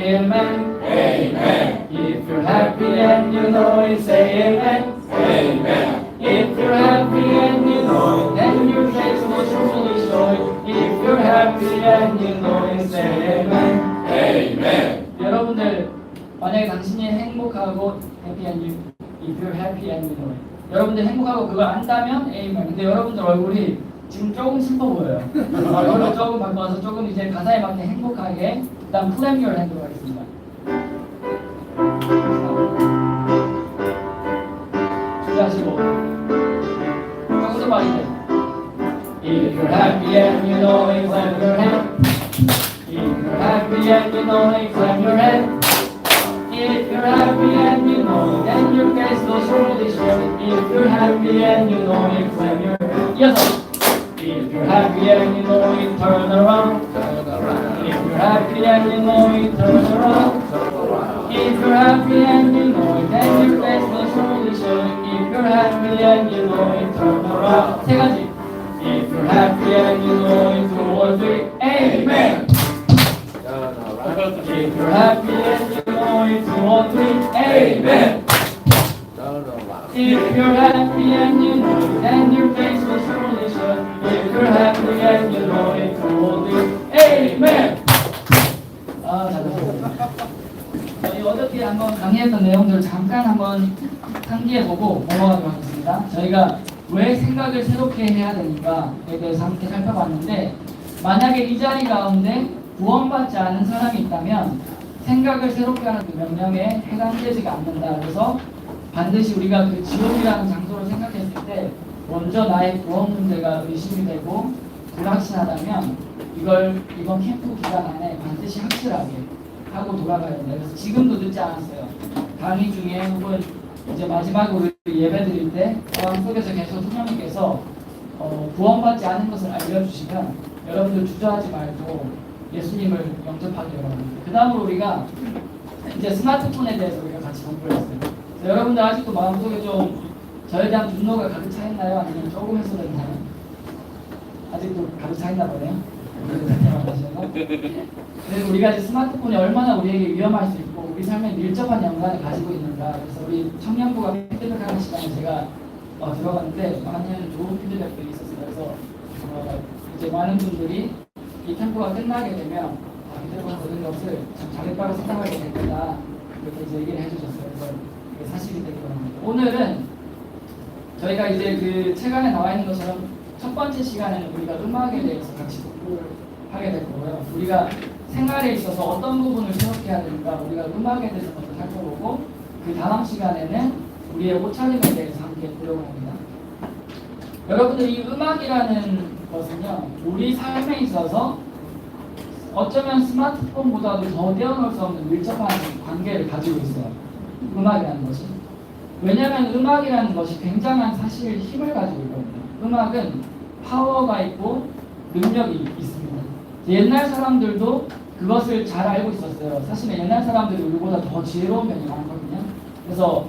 say amen. Amen. If you're happy and you know it, say amen. Amen. If you're happy and you know it, then your face will surely show it. If you're happy and you know it, say amen. Amen. 여러분들 만약에 당신이 행복하고 happy and you, if you're happy and you know it, 여러분들 행복하고 그걸 안다면 amen. 근데 여러분들 얼굴이 지금 조금 슬퍼 보여요. 얼굴을 조금 바꿔서 조금 이제 가사에 맞게 행복하게 일단 clap your hand로 하겠습니다. 준비하시고 조금 더 빠르게. If you're happy and you know it, clap your hand. If you're happy and you know it, clap your hand. If you're happy and you know it, then your face will surely show it. If you're happy and you know it, clap your hand. 이어서. If you're happy and you know it, turn around. If you're happy and you know it, turn around. If you're happy and you know it, then your face will surely show it. If you're happy and you know it, turn around. 세 가지. If you're happy and you know it, 2 or 3, amen. If you're happy and you know it, 2 or 3, amen. If you're happy and you know it, then your face will surely show it. If you're happy and you know it, 2 or 3, amen. 잘했습니다. 저희 어저께 한번 강의했던 내용들을 잠깐 한번 상기해보고 넘어가도록 하겠습니다. 저희가 왜 생각을 새롭게 해야 되는가에 대해서 함께 살펴봤는데, 만약에 이 자리 가운데 구원받지 않은 사람이 있다면 생각을 새롭게 하는 그 명령에 해당되지가 않는다. 그래서 반드시 우리가 그 지옥이라는 장소를 생각했을 때 먼저 나의 구원 문제가 의심이 되고 불확실하다면 이걸 이번 캠프 기간 안에 반드시 확실하게 하고 돌아가야 된다. 그래서 지금도 늦지 않았어요. 강의 중에 혹은 이제 마지막으로 예배 드릴 때 마음속에서 계속 성령님께서 구원받지 않은 것을 알려주시면 여러분들 주저하지 말고 예수님을 영접하기 바랍니다. 그 다음으로 우리가 이제 스마트폰에 대해서 우리가 같이 공부를 했어요. 여러분들 아직도 마음속에 좀 저에 대한 분노가 가득 차 있나요? 아니면 조금 해소됐나요? 아직도 가득 차 있나 보네요. 그래서 우리가 이제 스마트폰이 얼마나 우리에게 위험할 수 있고 우리 삶에 밀접한 연관을 가지고 있는가. 그래서 우리 청년부가 피드백하는 시간에 제가 들어갔는데 많은 좋은 피드백들이 있었어요. 그래서 이제 많은 분들이 이 캠프가 끝나게 되면 이들과 모든 것을 참 잘했다고 생각하게 될 거다. 이렇게 이제 얘기를 해주셨어요. 그래서 이게 사실이 되기 바랍니다. 오늘은 저희가 이제 그 책 안에 나와 있는 것처럼 첫 번째 시간에는 우리가 음악에 대해서 같이 공부를 하게 될 거고요. 우리가 생활에 있어서 어떤 부분을 새롭게 해야 되는가, 우리가 음악에 대해서 먼저 살펴보고 그 다음 시간에는 우리의 옷차림에 대해서 함께 보려고 합니다. 여러분들 이 음악이라는 것은요, 우리 삶에 있어서 어쩌면 스마트폰보다도 더 떼어놓을 수 없는 밀접한 관계를 가지고 있어요. 음악이라는 것이. 왜냐하면 음악이라는 것이 굉장한 사실 힘을 가지고 있거든요. 음악은 파워가 있고 능력이 있습니다. 옛날 사람들도 그것을 잘 알고 있었어요. 사실은 옛날 사람들이 우리보다 더 지혜로운 편이 많거든요. 그래서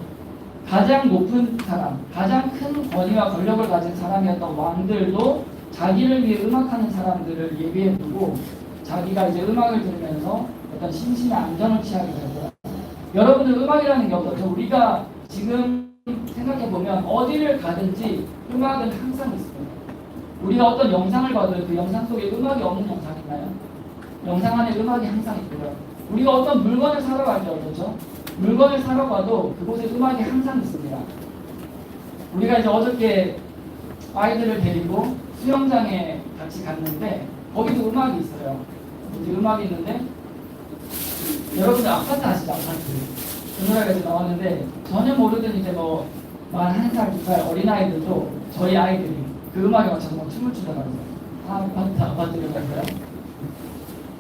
가장 높은 사람, 가장 큰 권위와 권력을 가진 사람이었던 왕들도 자기를 위해 음악하는 사람들을 예비해 두고 자기가 이제 음악을 들으면서 어떤 심신의 안정을 취하게 되고요. 여러분들 음악이라는 게 어떻죠? 우리가 지금 생각해보면 어디를 가든지 음악은 항상 있습니다. 우리가 어떤 영상을 봐도 그 영상 속에 음악이 없는 영상이 있나요? 영상 안에 음악이 항상 있고요. 우리가 어떤 물건을 사러 갈 때 어떻죠? 물건을 사러 가도 그곳에 음악이 항상 있습니다. 우리가 이제 어저께 아이들을 데리고 수영장에 같이 갔는데 거기도 음악이 있어요. 이제 음악이 있는데 여러분들 아파트 아시죠? 아파트. 그 노래가 이제 나왔는데 전혀 모르던 이제 뭐 만 1살, 2살 어린아이들도 저희 아이들이 그 음악에 맞춰서 막 춤을 추더라고요. 아파트를 갔어요.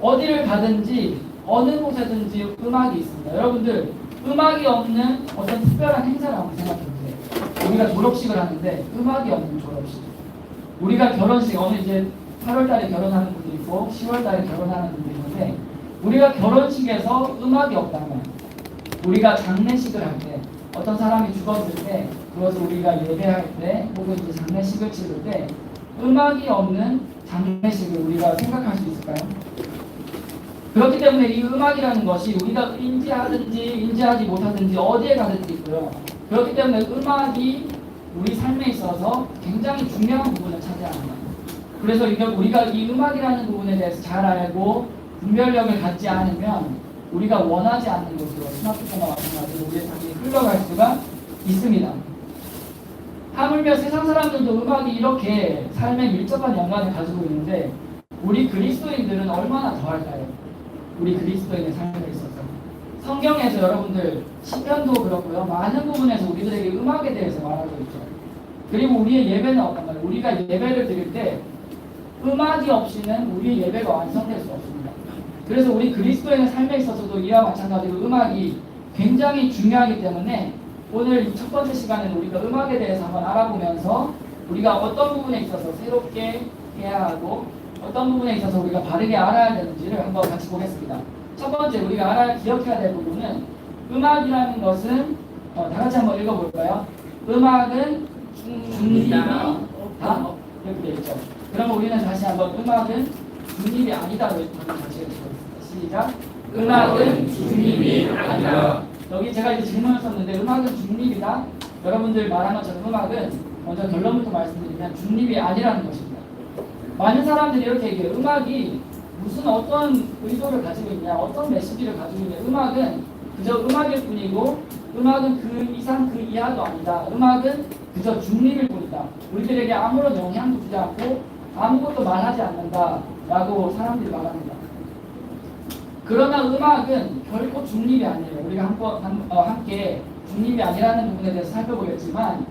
어디를 가든지 어느 곳에든지 음악이 있습니다. 여러분들 음악이 없는 어떤 특별한 행사를 한번 생각해보세요. 우리가 졸업식을 하는데 음악이 없는 졸업식. 우리가 결혼식, 어느 이제 8월달에 결혼하는 분도 있고 10월달에 결혼하는 분도 있는데 우리가 결혼식에서 음악이 없다면 우리가 장례식을 할 때 어떤 사람이 죽었을 때 그것을 우리가 예배할 때 혹은 이제 장례식을 치를 때 음악이 없는 장례식을 우리가 생각할 수 있을까요? 그렇기 때문에 이 음악이라는 것이 우리가 인지하든지 인지하지 못하든지 어디에 가든지 있고요. 그렇기 때문에 음악이 우리 삶에 있어서 굉장히 중요한 부분을 차지합니다. 그래서 우리가 이 음악이라는 부분에 대해서 잘 알고 분별력을 갖지 않으면 우리가 원하지 않는 곳으로 스마트폰과 마찬가지로 우리의 삶이 흘러갈 수가 있습니다. 하물며 세상 사람들도 음악이 이렇게 삶에 밀접한 연관을 가지고 있는데 우리 그리스도인들은 얼마나 더할까요? 우리 그리스도인의 삶에 있어서 성경에서 여러분들 시편도 그렇고요. 많은 부분에서 우리들에게 음악에 대해서 말하고 있죠. 그리고 우리의 예배는 어떤가요? 우리가 예배를 드릴 때 음악이 없이는 우리의 예배가 완성될 수 없습니다. 그래서 우리 그리스도인의 삶에 있어서도 이와 마찬가지로 음악이 굉장히 중요하기 때문에 오늘 이 첫 번째 시간에는 우리가 음악에 대해서 한번 알아보면서 우리가 어떤 부분에 있어서 새롭게 해야 하고 어떤 부분에 있어서 우리가 바르게 알아야 되는지를 한번 같이 보겠습니다. 첫 번째 우리가 기억해야 될 부분은 음악이라는 것은 다 같이 한번 읽어볼까요? 음악은 중립이 다 이렇게 되어 있죠. 그러면 우리는 다시 한번 음악은 중립이 아니다로 같이 읽어보겠습니다. 시작. 음악은 중립이 아니다. 여기 제가 이제 질문을 썼는데 음악은 중립이다. 여러분들 말한 것처럼 음악은 먼저 결론부터 말씀드리면 중립이 아니라는 것입니다. 많은 사람들이 이렇게 얘기해요. 음악이 무슨 어떤 의도를 가지고 있냐, 어떤 메시지를 가지고 있냐. 음악은 그저 음악일 뿐이고 음악은 그 이상 그 이하도 아니다. 음악은 그저 중립일 뿐이다. 우리들에게 아무런 영향도 주지 않고 아무것도 말하지 않는다 라고 사람들이 말합니다. 그러나 음악은 결코 중립이 아니에요. 우리가 함께 중립이 아니라는 부분에 대해서 살펴보겠지만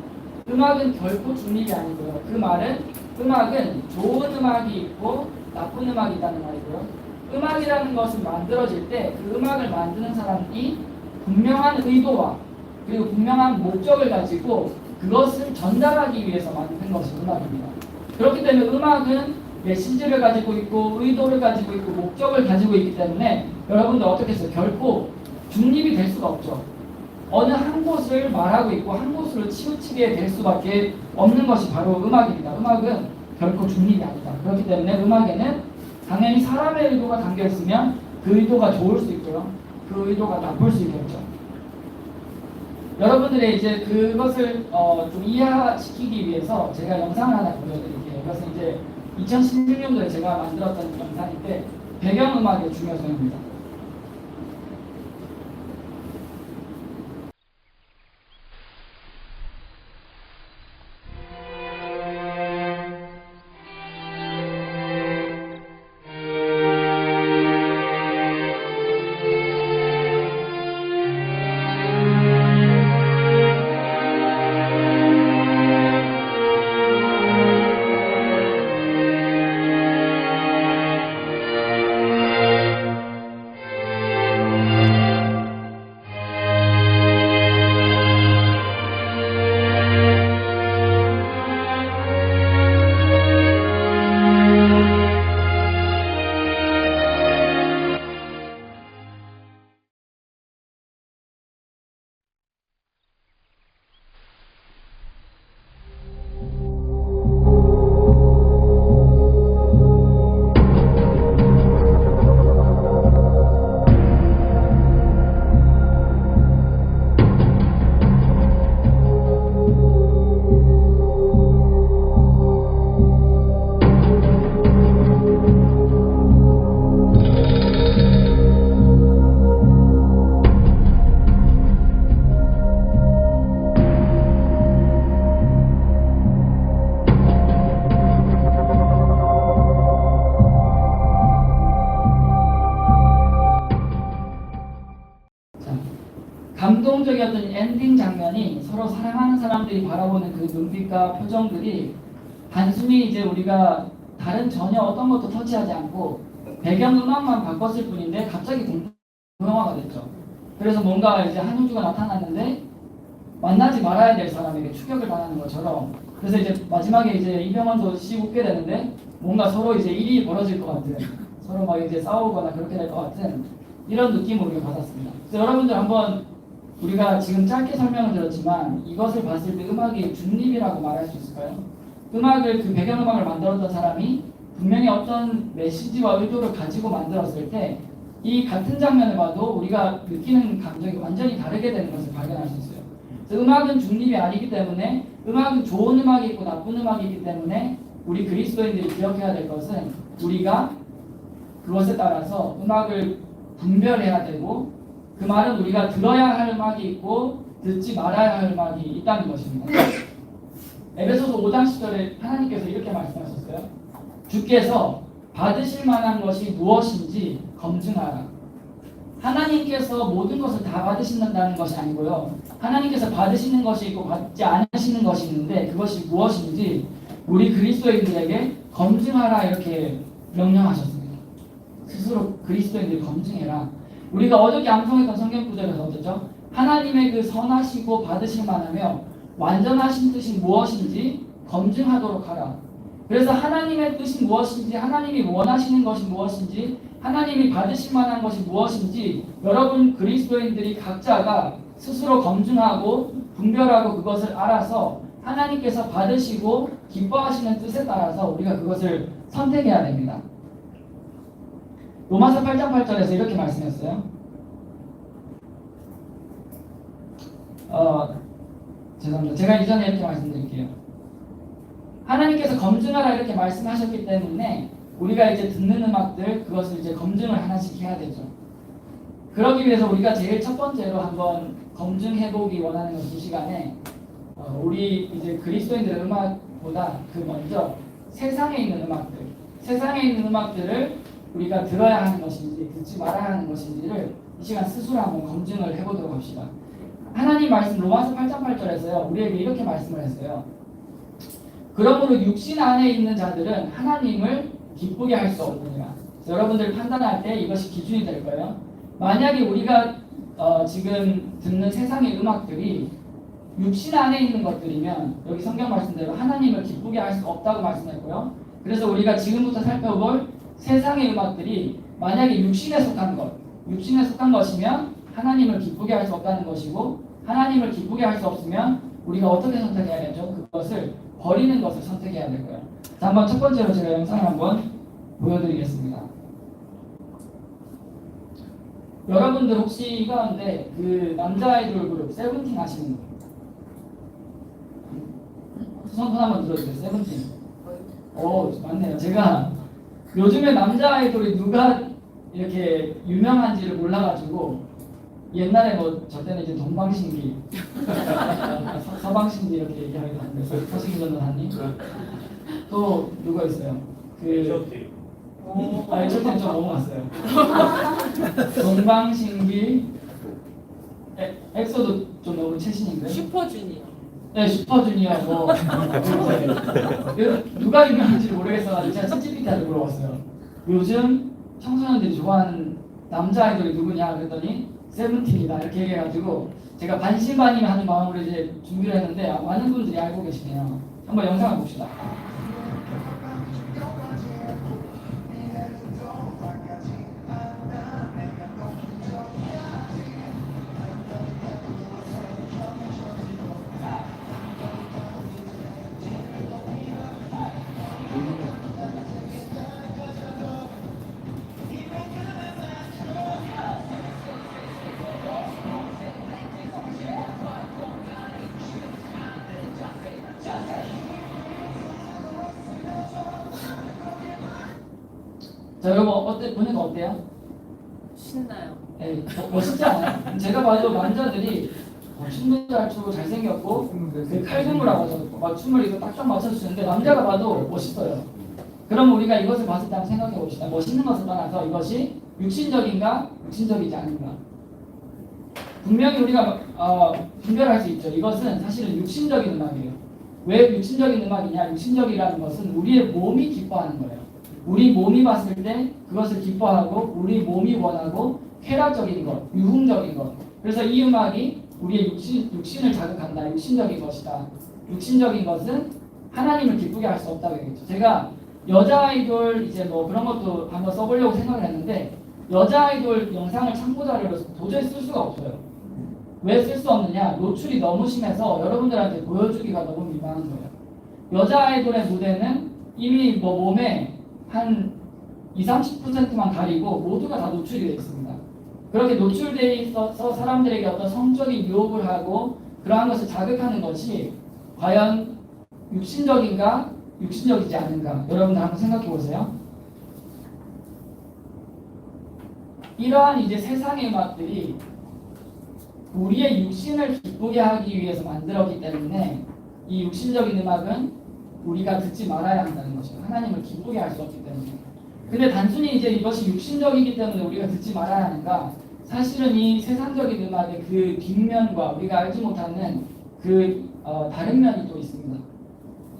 음악은 결코 중립이 아니고요. 그 말은 음악은 좋은 음악이 있고 나쁜 음악이 있다는 말이고요. 음악이라는 것은 만들어질 때 그 음악을 만드는 사람이 분명한 의도와 그리고 분명한 목적을 가지고 그것을 전달하기 위해서 만든 것이 음악입니다. 그렇기 때문에 음악은 메시지를 가지고 있고 의도를 가지고 있고 목적을 가지고 있기 때문에 여러분들 어떻게 했어요? 결코 중립이 될 수가 없죠. 어느 한 곳을 말하고 있고 한 곳으로 치우치게 될 수밖에 없는 것이 바로 음악입니다. 음악은 결코 중립이 아니다. 그렇기 때문에 음악에는 당연히 사람의 의도가 담겨 있으면 그 의도가 좋을 수 있고요. 그 의도가 나쁠 수 있겠죠. 여러분들의 이제 그것을 좀 이해시키기 위해서 제가 영상을 하나 보여드릴게요. 이것은 이제 2016년도에 제가 만들었던 영상인데 배경음악의 중요성입니다. 감동적이었던 엔딩 장면이 서로 사랑하는 사람들이 바라보는 그 눈빛과 표정들이 단순히 이제 우리가 다른 전혀 어떤 것도 터치하지 않고 배경음악만 바꿨을 뿐인데 갑자기 동영화가 됐죠. 그래서 뭔가 이제 한효주가 나타났는데 만나지 말아야 될 사람에게 추격을 당하는 것처럼 그래서 이제 마지막에 이제 이병헌도 씩 웃게 되는데 뭔가 서로 이제 일이 벌어질 것 같은 서로 막 이제 싸우거나 그렇게 될 것 같은 이런 느낌을 우리가 받았습니다. 그래서 여러분들 한번 우리가 지금 짧게 설명을 드렸지만 이것을 봤을 때 음악이 중립이라고 말할 수 있을까요? 음악을 그 배경음악을 만들었던 사람이 분명히 어떤 메시지와 의도를 가지고 만들었을 때 이 같은 장면을 봐도 우리가 느끼는 감정이 완전히 다르게 되는 것을 발견할 수 있어요. 그래서 음악은 중립이 아니기 때문에 음악은 좋은 음악이 있고 나쁜 음악이 있기 때문에 우리 그리스도인들이 기억해야 될 것은 우리가 그것에 따라서 음악을 분별해야 되고 그 말은 우리가 들어야 할 음악이 있고 듣지 말아야 할 음악이 있다는 것입니다. 에베소서 5장 10절에 하나님께서 이렇게 말씀하셨어요. 주께서 받으실 만한 것이 무엇인지 검증하라. 하나님께서 모든 것을 다 받으신다는 것이 아니고요. 하나님께서 받으시는 것이 있고 받지 않으시는 것이 있는데 그것이 무엇인지 우리 그리스도인들에게 검증하라 이렇게 명령하셨습니다. 스스로 그리스도인들이 검증해라. 우리가 어저께 암송했던 성경 구절에서 어떻죠? 하나님의 그 선하시고 받으실 만하며 완전하신 뜻이 무엇인지 검증하도록 하라. 그래서 하나님의 뜻이 무엇인지, 하나님이 원하시는 것이 무엇인지, 하나님이 받으실 만한 것이 무엇인지 여러분 그리스도인들이 각자가 스스로 검증하고 분별하고 그것을 알아서 하나님께서 받으시고 기뻐하시는 뜻에 따라서 우리가 그것을 선택해야 됩니다. 로마서 8장 8절에서 이렇게 말씀했어요. 죄송합니다. 제가 이전에 이렇게 말씀드릴게요. 하나님께서 검증하라 이렇게 말씀하셨기 때문에 우리가 이제 듣는 음악들 그것을 이제 검증을 하나씩 해야 되죠. 그러기 위해서 우리가 제일 첫 번째로 한번 검증해보기 원하는 것이 이 시간에 우리 이제 그리스도인들의 음악보다 그 먼저 세상에 있는 음악들, 세상에 있는 음악들을 우리가 들어야 하는 것인지 듣지 말아야 하는 것인지를 이 시간 스스로 한번 검증을 해보도록 합시다. 하나님 말씀 로마서 8장 8절에서요 우리에게 이렇게 말씀을 했어요. 그러므로 육신 안에 있는 자들은 하나님을 기쁘게 할 수 없느니라. 여러분들 판단할 때 이것이 기준이 될 거예요. 만약에 우리가 지금 듣는 세상의 음악들이 육신 안에 있는 것들이면 여기 성경 말씀대로 하나님을 기쁘게 할 수 없다고 말씀했고요. 그래서 우리가 지금부터 살펴볼 세상의 음악들이 만약에 육신에 속한 것, 육신에 속한 것이면 하나님을 기쁘게 할 수 없다는 것이고 하나님을 기쁘게 할 수 없으면 우리가 어떻게 선택해야겠죠? 그것을 버리는 것을 선택해야 될 거예요. 자, 한번 첫 번째로 제가 영상을 한번 보여드리겠습니다. 여러분들 혹시 이 가운데 그 남자 아이돌 그룹 세븐틴 아시는 분? 손 한번 들어주세요. 세븐틴. 오, 맞네요. 제가 요즘에 남자 아이돌이 누가 이렇게 유명한지를 몰라가지고 옛날에 뭐 저 때는 이제 동방신기, 서방신기 이렇게 얘기하기도 하는데 서신기 전도사님 또 누가 있어요? 그 저때는 좀 넘어갔어요. 동방신기, 엑소도 좀 너무 최신인데. 슈퍼주니어. 네, 슈퍼주니어 뭐 누가 유명한지 모르겠어가지고 제가 찝찝이한테 물어봤어요. 요즘 청소년들이 좋아하는 남자 아이돌이 누구냐 그랬더니 세븐틴이다 이렇게 얘기해가지고 제가 반신반의하는 마음으로 이제 준비를 했는데 많은 분들이 알고 계시네요. 한번 영상을 봅시다. 자, 여러분 보니까 어때요? 신나요. 네, 멋있지 않아요? 제가 봐도 남자들이 춤도 잘 추고 잘생겼고 그 칼군무라고 하죠. 막 춤을 이거 딱딱 맞춰주는데 남자가 봐도 멋있어요. 그럼 우리가 이것을 봤을 때 한번 생각해 봅시다. 멋있는 것을 떠나서 이것이 육신적인가 육신적이지 않은가. 분명히 우리가 분별할 수 있죠. 이것은 사실은 육신적인 음악이에요. 왜 육신적인 음악이냐? 육신적이라는 것은 우리의 몸이 기뻐하는 거예요. 우리 몸이 봤을 때 그것을 기뻐하고 우리 몸이 원하고 쾌락적인 것, 유흥적인 것. 그래서 이 음악이 우리의 육신을 자극한다. 육신적인 것이다. 육신적인 것은 하나님을 기쁘게 할 수 없다고 얘기했죠. 제가 여자 아이돌 이제 뭐 그런 것도 한번 써보려고 생각을 했는데 여자 아이돌 영상을 참고 자료로 도저히 쓸 수가 없어요. 왜 쓸 수 없느냐? 노출이 너무 심해서 여러분들한테 보여주기가 너무 민망한 거예요. 여자 아이돌의 무대는 이미 뭐 몸에 한 20-30%만 가리고 모두가 다 노출이 되어 있습니다. 그렇게 노출되어 있어서 사람들에게 어떤 성적인 유혹을 하고 그러한 것을 자극하는 것이 과연 육신적인가 육신적이지 않은가, 여러분들 한번 생각해 보세요. 이러한 이제 세상의 음악들이 우리의 육신을 기쁘게 하기 위해서 만들었기 때문에 이 육신적인 음악은 우리가 듣지 말아야 한다는 것이죠. 하나님을 기쁘게 할 수 없기 때문에. 근데 단순히 이제 이것이 육신적이기 때문에 우리가 듣지 말아야 하는가? 사실은 이 세상적인 음악의 그 뒷면과 우리가 알지 못하는 그 다른 면이 또 있습니다.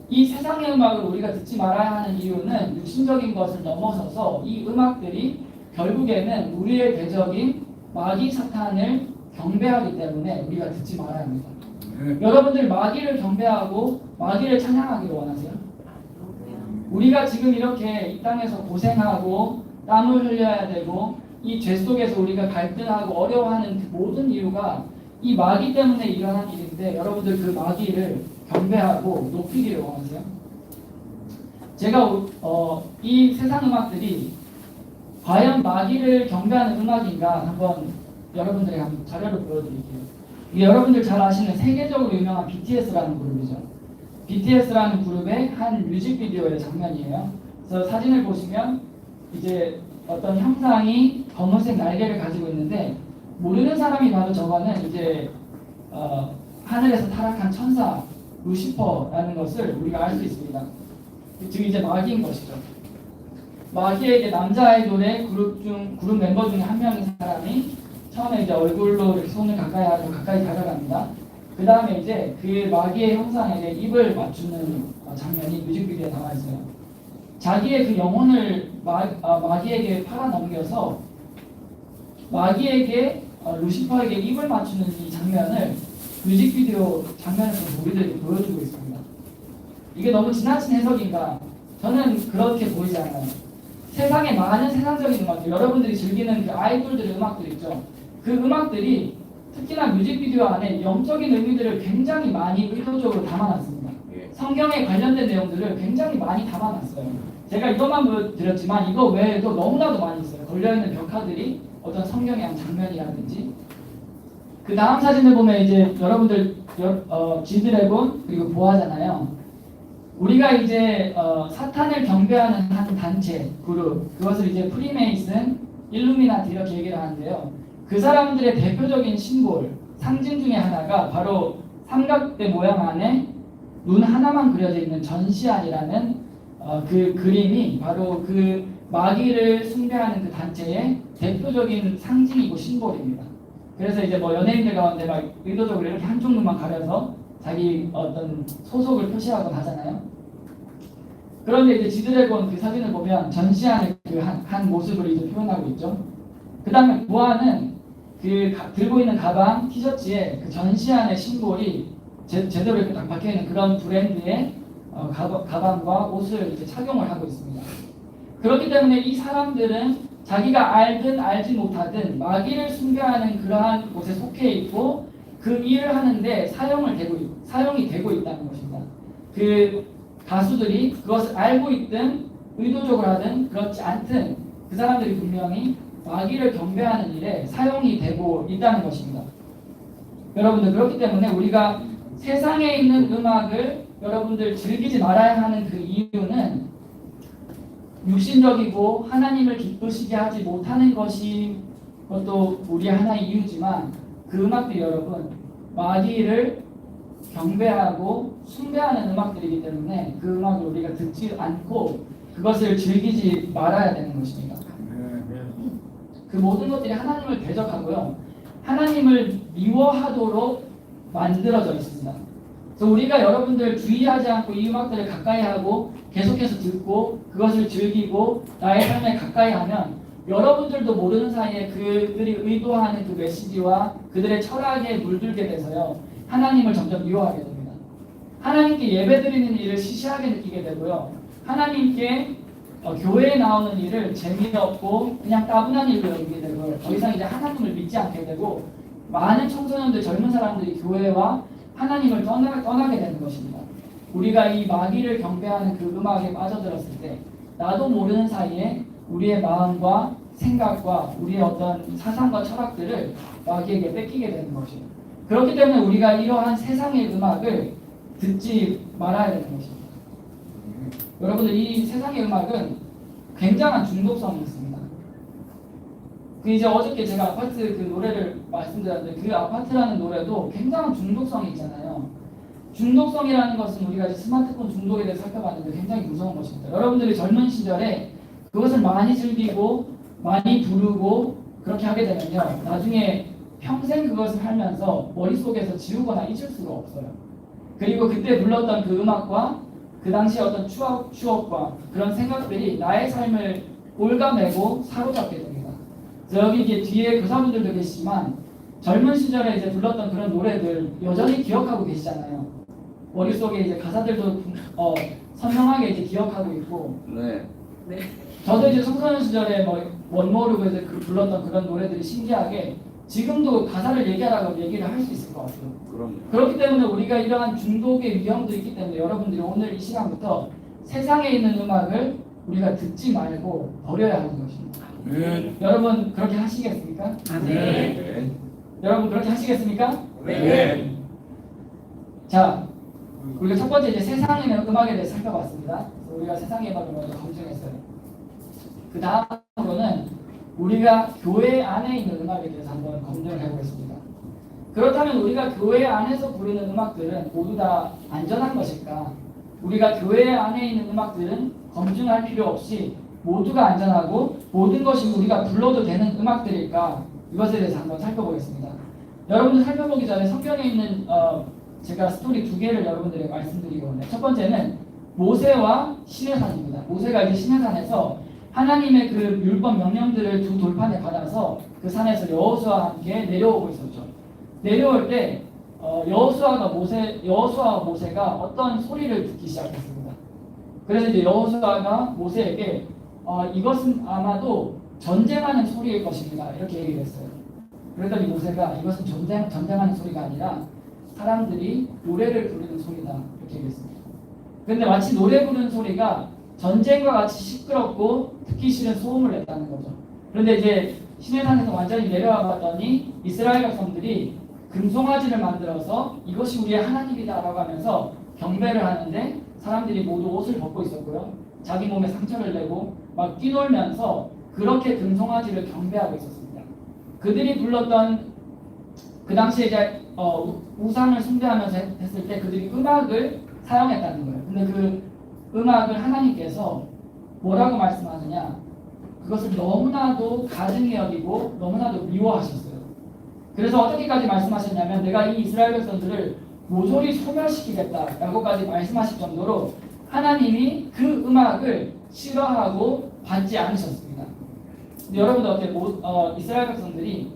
이 세상의 음악을 우리가 듣지 말아야 하는 이유는 육신적인 것을 넘어서서 이 음악들이 결국에는 우리의 대적인 마귀 사탄을 경배하기 때문에 우리가 듣지 말아야 합니다. 여러분들 마귀를 경배하고 마귀를 찬양하기를 원하세요? 우리가 지금 이렇게 이 땅에서 고생하고 땀을 흘려야 되고 이 죄 속에서 우리가 갈등하고 어려워하는 그 모든 이유가 이 마귀 때문에 일어난 일인데 여러분들 그 마귀를 경배하고 높이기를 원하세요? 제가 이 세상 음악들이 과연 마귀를 경배하는 음악인가 한번 여러분들에게 한번 자료를 보여드릴게요. 이게 여러분들 잘 아시는 세계적으로 유명한 BTS라는 그룹이죠. BTS라는 그룹의 한 뮤직비디오의 장면이에요. 그래서 사진을 보시면 이제 어떤 형상이 검은색 날개를 가지고 있는데 모르는 사람이 봐도 저거는 이제 하늘에서 타락한 천사 루시퍼라는 것을 우리가 알 수 있습니다. 즉 이제 마귀인 것이죠. 마귀에게 남자 아이돌의 그룹 멤버 중에 한 명인 사람이 처음에 이제 얼굴로 이렇게 손을 가까이 하고 가까이 다가갑니다. 그 다음에 이제 그 마귀의 형상에게 입을 맞추는 장면이 뮤직비디오에 나와 있어요. 자기의 그 영혼을 마귀에게 팔아넘겨서 마귀에게 루시퍼에게 입을 맞추는 이 장면을 뮤직비디오 장면에서 우리들에게 보여주고 있습니다. 이게 너무 지나친 해석인가? 저는 그렇게 보이지 않아요. 세상에 많은 세상적인 음악들, 여러분들이 즐기는 그 아이돌들의 음악들 있죠. 그 음악들이 특히나 뮤직비디오 안에 영적인 의미들을 굉장히 많이 의도적으로 담아놨습니다. 성경에 관련된 내용들을 굉장히 많이 담아놨어요. 제가 이것만 보여드렸지만 이거 외에도 너무나도 많이 있어요. 걸려있는 벽화들이 어떤 성경의 한 장면이라든지. 그 다음 사진을 보면 이제 여러분들 G드래곤 그리고 보아잖아요. 우리가 이제 사탄을 경배하는 한 단체, 그룹, 그것을 이제 프리메이슨, 일루미나티 이렇게 얘기를 하는데요. 그 사람들의 대표적인 심볼, 상징 중에 하나가 바로 삼각대 모양 안에 눈 하나만 그려져 있는 전시안이라는 그 그림이 바로 그 마귀를 숭배하는 그 단체의 대표적인 상징이고 심볼입니다. 그래서 이제 뭐 연예인들 가운데 막 의도적으로 이렇게 한쪽 눈만 가려서 자기 어떤 소속을 표시하곤 하잖아요. 그런데 이제 지드래곤 그 사진을 보면 전시안의 그 한 모습을 이제 표현하고 있죠. 그 다음에 보아는 그 들고 있는 가방, 티셔츠에 그 전시안의 심볼이 제대로 이렇게 딱 박혀있는 그런 브랜드의 가방과 옷을 이제 착용을 하고 있습니다. 그렇기 때문에 이 사람들은 자기가 알든 알지 못하든 마귀를 숭배하는 그러한 곳에 속해 있고 그 일을 하는데 사용이 되고 있다는 것입니다. 그 가수들이 그것을 알고 있든 의도적으로 하든 그렇지 않든 그 사람들이 분명히 마귀를 경배하는 일에 사용이 되고 있다는 것입니다. 여러분들 그렇기 때문에 우리가 세상에 있는 음악을 여러분들 즐기지 말아야 하는 그 이유는 육신적이고 하나님을 기쁘시게 하지 못하는 것이 그것도 우리의 하나의 이유지만 그 음악들이 여러분 마귀를 경배하고 숭배하는 음악들이기 때문에 그 음악을 우리가 듣지 않고 그것을 즐기지 말아야 되는 것입니다. 그 모든 것들이 하나님을 대적하고요. 하나님을 미워하도록 만들어져 있습니다. 그래서 우리가 여러분들 주의하지 않고 이 음악들을 가까이 하고 계속해서 듣고 그것을 즐기고 나의 삶에 가까이 하면 여러분들도 모르는 사이에 그들이 의도하는 그 메시지와 그들의 철학에 물들게 돼서요. 하나님을 점점 미워하게 됩니다. 하나님께 예배드리는 일을 시시하게 느끼게 되고요. 하나님께 교회에 나오는 일을 재미없고 그냥 따분한 일로 여기게 되고 더 이상 이제 하나님을 믿지 않게 되고 많은 청소년들 젊은 사람들이 교회와 하나님을 떠나게 되는 것입니다. 우리가 이 마귀를 경배하는 그 음악에 빠져들었을 때 나도 모르는 사이에 우리의 마음과 생각과 우리의 어떤 사상과 철학들을 마귀에게 뺏기게 되는 것이에요. 그렇기 때문에 우리가 이러한 세상의 음악을 듣지 말아야 되는 것입니다. 여러분들 이 세상의 음악은 굉장한 중독성이 있습니다. 그 이제 어저께 제가 아파트 그 노래를 말씀드렸는데 그 아파트라는 노래도 굉장한 중독성이 있잖아요. 중독성이라는 것은 우리가 이제 스마트폰 중독에 대해서 살펴봤는데 굉장히 무서운 것입니다. 여러분들이 젊은 시절에 그것을 많이 즐기고 많이 부르고 그렇게 하게 되면요, 나중에 평생 그것을 하면서 머릿속에서 지우거나 잊을 수가 없어요. 그리고 그때 불렀던 그 음악과 그 당시 어떤 추억과 그런 생각들이 나의 삶을 올가매고 사로잡게 됩니다. 그래서 여기 이제 뒤에 교사분들도 계시지만 젊은 시절에 이제 불렀던 그런 노래들 여전히 기억하고 계시잖아요. 머릿속에 이제 가사들도 선명하게 이제 기억하고 있고. 네. 네. 저도 이제 청소년 시절에 뭐 원모르고 이제 불렀던 그런 노래들이 신기하게 지금도 가사를 얘기하라고 얘기를 할 수 있을 것 같아요. 그럼. 그렇기 때문에 우리가 이러한 중독의 위험도 있기 때문에 여러분들이 오늘 이 시간부터 세상에 있는 음악을 우리가 듣지 말고 버려야 하는 것입니다. 네. 여러분 그렇게 하시겠습니까? 네. 여러분 그렇게 하시겠습니까? 네. 자, 우리가 첫 번째 이제 세상에 있는 음악에 대해서 살펴봤습니다. 그래서 우리가 세상의 음악을 먼저 검증했어요. 그 다음으로는 우리가 교회 안에 있는 음악에 대해서 한번 검증을 해보겠습니다. 그렇다면 우리가 교회 안에서 부르는 음악들은 모두 다 안전한 것일까? 우리가 교회 안에 있는 음악들은 검증할 필요 없이 모두가 안전하고 모든 것이 우리가 불러도 되는 음악들일까? 이것에 대해서 한번 살펴보겠습니다. 여러분들 살펴보기 전에 성경에 있는 제가 스토리 두 개를 여러분들에게 말씀드리고 오네요. 첫 번째는 모세와 시내산입니다. 모세가 이제 시내산에서 하나님의 그 율법 명령들을 두 돌판에 받아서 그 산에서 여호수아와 함께 내려오고 있었죠. 내려올 때 여호수아와 모세가 어떤 소리를 듣기 시작했습니다. 그래서 이제 여호수아가 모세에게 이것은 아마도 전쟁하는 소리일 것입니다. 이렇게 얘기를 했어요. 그랬더니 모세가 이것은 전쟁하는 소리가 아니라 사람들이 노래를 부르는 소리다. 이렇게 얘기했습니다. 그런데 마치 노래 부르는 소리가 전쟁과 같이 시끄럽고 듣기 싫은 소음을 냈다는 거죠. 그런데 이제 시내산에서 완전히 내려와 봤더니 이스라엘 백성들이 금송아지를 만들어서 이것이 우리의 하나님이다라고 하면서 경배를 하는데 사람들이 모두 옷을 벗고 있었고요. 자기 몸에 상처를 내고 막 뛰놀면서 그렇게 금송아지를 경배하고 있었습니다. 그들이 불렀던 그 당시에 이제 우상을 숭배하면서 했을 때 그들이 음악을 사용했다는 거예요. 근데 그 음악을 하나님께서 뭐라고 말씀하느냐? 그것을 너무나도 가증히 여기고 너무나도 미워하셨어요. 그래서 어떻게까지 말씀하셨냐면 내가 이 이스라엘 백성들을 모조리 소멸시키겠다라고까지 말씀하실 정도로 하나님이 그 음악을 싫어하고 받지 않으셨습니다. 여러분들 어때요? 이스라엘 백성들이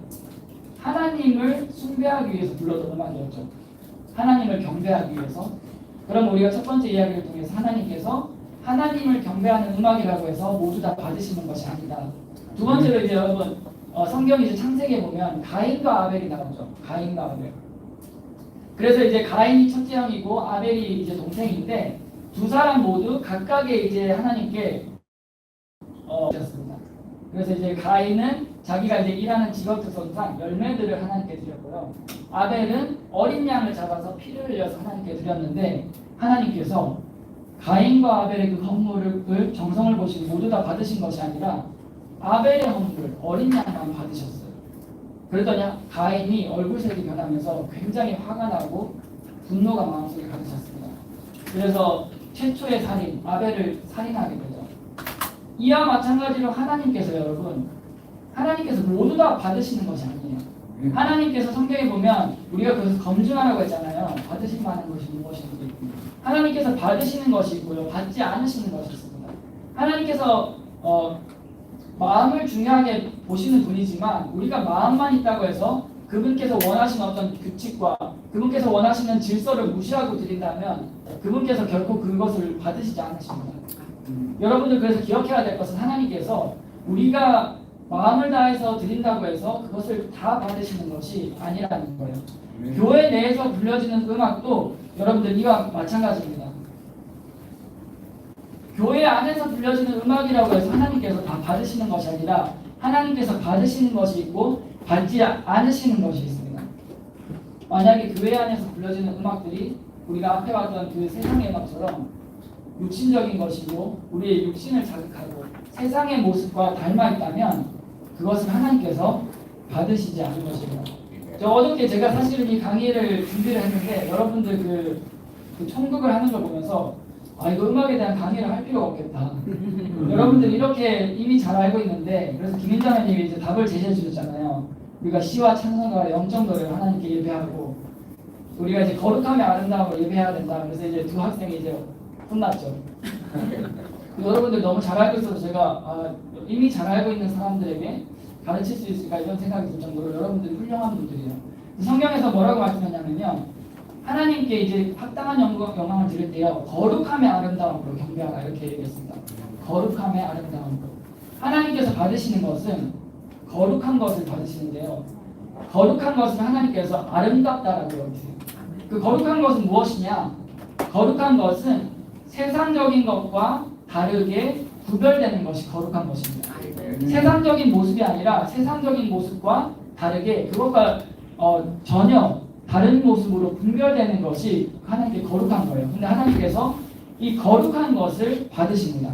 하나님을 숭배하기 위해서 불렀던 음악이었죠. 하나님을 경배하기 위해서. 그럼 우리가 첫 번째 이야기를 통해서 하나님께서 하나님을 경배하는 음악이라고 해서 모두 다 받으시는 것이 아니다. 두 번째로 이제 여러분 성경 이제 창세기에 보면 가인과 아벨이 나오죠. 가인과 아벨. 그래서 이제 가인이 첫째 형이고 아벨이 이제 동생인데 두 사람 모두 각각의 이제 하나님께 드렸습니다. 그래서 이제 가인은 자기가 이제 일하는 직업 특성상 열매들을 하나님께 드렸고요. 아벨은 어린 양을 잡아서 피를 흘려서 하나님께 드렸는데 하나님께서 가인과 아벨의 그 헌물을 정성을 보시고 모두 다 받으신 것이 아니라 아벨의 헌물 어린 양만 받으셨어요. 그랬더니 가인이 얼굴색이 변하면서 굉장히 화가 나고 분노가 마음속에 가득했습니다. 그래서 최초의 살인 아벨을 살인하게 되죠. 이와 마찬가지로 하나님께서 여러분 하나님께서 모두 다 받으시는 것이 아니에요. 하나님께서 성경에 보면 우리가 그것을 검증하라고 했잖아요. 받으실 만한 것이 무엇인지. 하나님께서 받으시는 것이 있고요. 받지 않으시는 것이 있습니다. 하나님께서 마음을 중요하게 보시는 분이지만 우리가 마음만 있다고 해서 그분께서 원하시는 어떤 규칙과 그분께서 원하시는 질서를 무시하고 드린다면 그분께서 결코 그것을 받으시지 않으십니다. 여러분들 그래서 기억해야 될 것은 하나님께서 우리가 마음을 다해서 드린다고 해서 그것을 다 받으시는 것이 아니라는 거예요. 교회 내에서 불려지는 음악도 여러분들 이와 마찬가지입니다. 교회 안에서 들려지는 음악이라고 해서 하나님께서 다 받으시는 것이 아니라 하나님께서 받으시는 것이 있고 받지 않으시는 것이 있습니다. 만약에 교회 안에서 불려지는 음악들이 우리가 앞에 봤던 그 세상의 음악처럼 육신적인 것이고 우리의 육신을 자극하고 세상의 모습과 닮아 있다면 그것을 하나님께서 받으시지 않은 것입니다. 저 어저께 제가 사실은 이 강의를 준비를 했는데 여러분들 그 총극을 하는 걸 보면서 이거 음악에 대한 강의를 할 필요가 없겠다. 여러분들 이렇게 이미 잘 알고 있는데 그래서 김인자매님이 이제 답을 제시해 주셨잖아요. 우리가 시와 찬송가와 영정도를 하나님께 예배하고 우리가 이제 거룩함의 아름다움을 예배해야 된다. 그래서 이제 두 학생이 이제 혼났죠. 여러분들 너무 잘 알고 있어서 제가 이미 잘 알고 있는 사람들에게 가르칠 수 있을까 이런 생각이 들 정도로 여러분들이 훌륭한 분들이에요. 성경에서 뭐라고 말씀하냐면요. 하나님께 이제 합당한 영광을 드릴 때요. 거룩함의 아름다움으로 경배하라 이렇게 얘기했습니다. 거룩함의 아름다움으로. 하나님께서 받으시는 것은 거룩한 것을 받으시는데요. 거룩한 것은 하나님께서 아름답다라고 여기세요. 그 거룩한 것은 무엇이냐? 거룩한 것은 세상적인 것과 다르게 구별되는 것이 거룩한 것입니다. 세상적인 모습이 아니라 세상적인 모습과 다르게 그것과 전혀 다른 모습으로 분별되는 것이 하나님께 거룩한 거예요. 근데 하나님께서 이 거룩한 것을 받으십니다.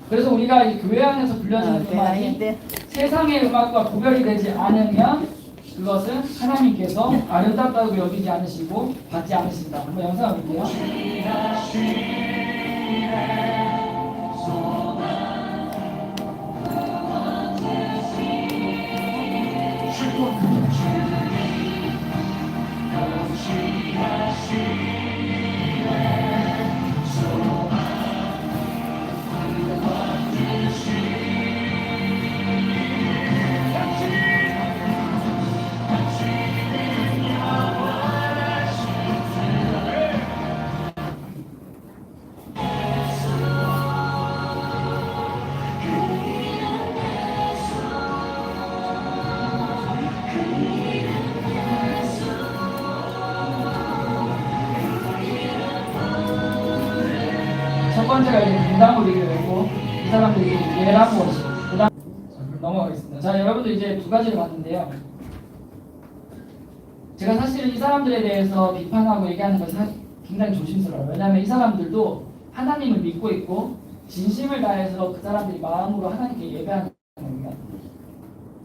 그래서 우리가 이 교회 안에서 불려지는 음악이 세상의 음악과 구별이 되지 않으면 그것은 하나님께서 아름답다고 여기지 않으시고 받지 않으신다. 한번 영상을 볼게요. 첫 번째가 이제 분당우리를 했고 이 사람들이 예라고 그 다음 넘어가겠습니다. 자, 여러분들 이제 두 가지를 봤는데요. 제가 사실은 이 사람들에 대해서 비판하고 얘기하는 것이 굉장히 조심스러워요. 왜냐하면 이 사람들도 하나님을 믿고 있고 진심을 다해서 그 사람들이 마음으로 하나님께 예배하는 겁니다.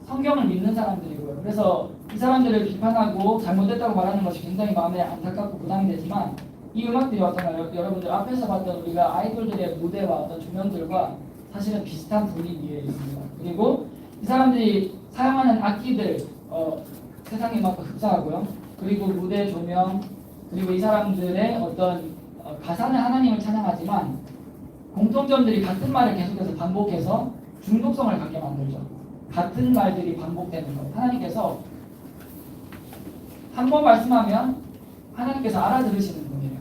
성경을 믿는 사람들이고요. 그래서 이 사람들을 비판하고 잘못됐다고 말하는 것이 굉장히 마음에 안타깝고 부담이 되지만 이 음악들이 어떤가요? 여러분들 앞에서 봤던 우리가 아이돌들의 무대와 어떤 조명들과 사실은 비슷한 분위기에 있습니다. 그리고 이 사람들이 사용하는 악기들 세상의 음악과 흡사하고요. 그리고 무대 조명 그리고 이 사람들의 어떤 가사는 하나님을 찬양하지만 공통점들이 같은 말을 계속해서 반복해서 중독성을 갖게 만들죠. 같은 말들이 반복되는 것. 하나님께서 한 번 말씀하면 하나님께서 알아들으시는 분이에요.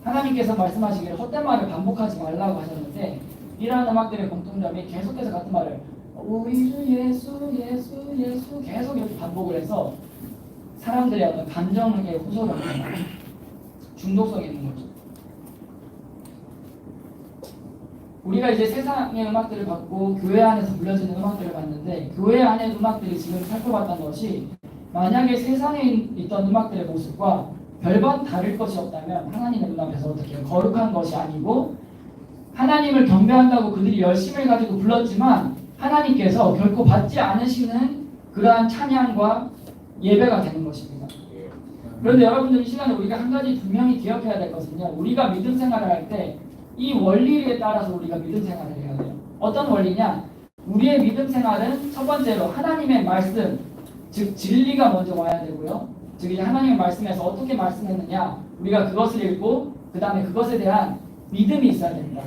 하나님께서 말씀하시기를 헛된 말을 반복하지 말라고 하셨는데 이러한 음악들의 공통점이 계속해서 같은 말을 우리 주 예수 예수 예수 계속 이렇게 반복을 해서 사람들의 어떤 감정에 호소를 합니다. 중독성이 있는 거죠. 우리가 이제 세상의 음악들을 받고 교회 안에서 불려지는 음악들을 봤는데 교회 안의 음악들이 지금 살펴봤던 것이 만약에 세상에 있던 음악들의 모습과 별반 다를 것이 없다면 하나님의 눈앞에서 어떻게 거룩한 것이 아니고 하나님을 경배한다고 그들이 열심을 가지고 불렀지만 하나님께서 결코 받지 않으시는 그러한 찬양과 예배가 되는 것입니다. 그런데 여러분들 이 시간에 우리가 한 가지 분명히 기억해야 될 것은요. 우리가 믿음 생활을 할 때 이 원리에 따라서 우리가 믿음 생활을 해야 돼요. 어떤 원리냐? 우리의 믿음 생활은 첫 번째로 하나님의 말씀, 즉 진리가 먼저 와야 되고요. 즉 이제 하나님의 말씀에서 어떻게 말씀했느냐 우리가 그것을 읽고 그 다음에 그것에 대한 믿음이 있어야 됩니다.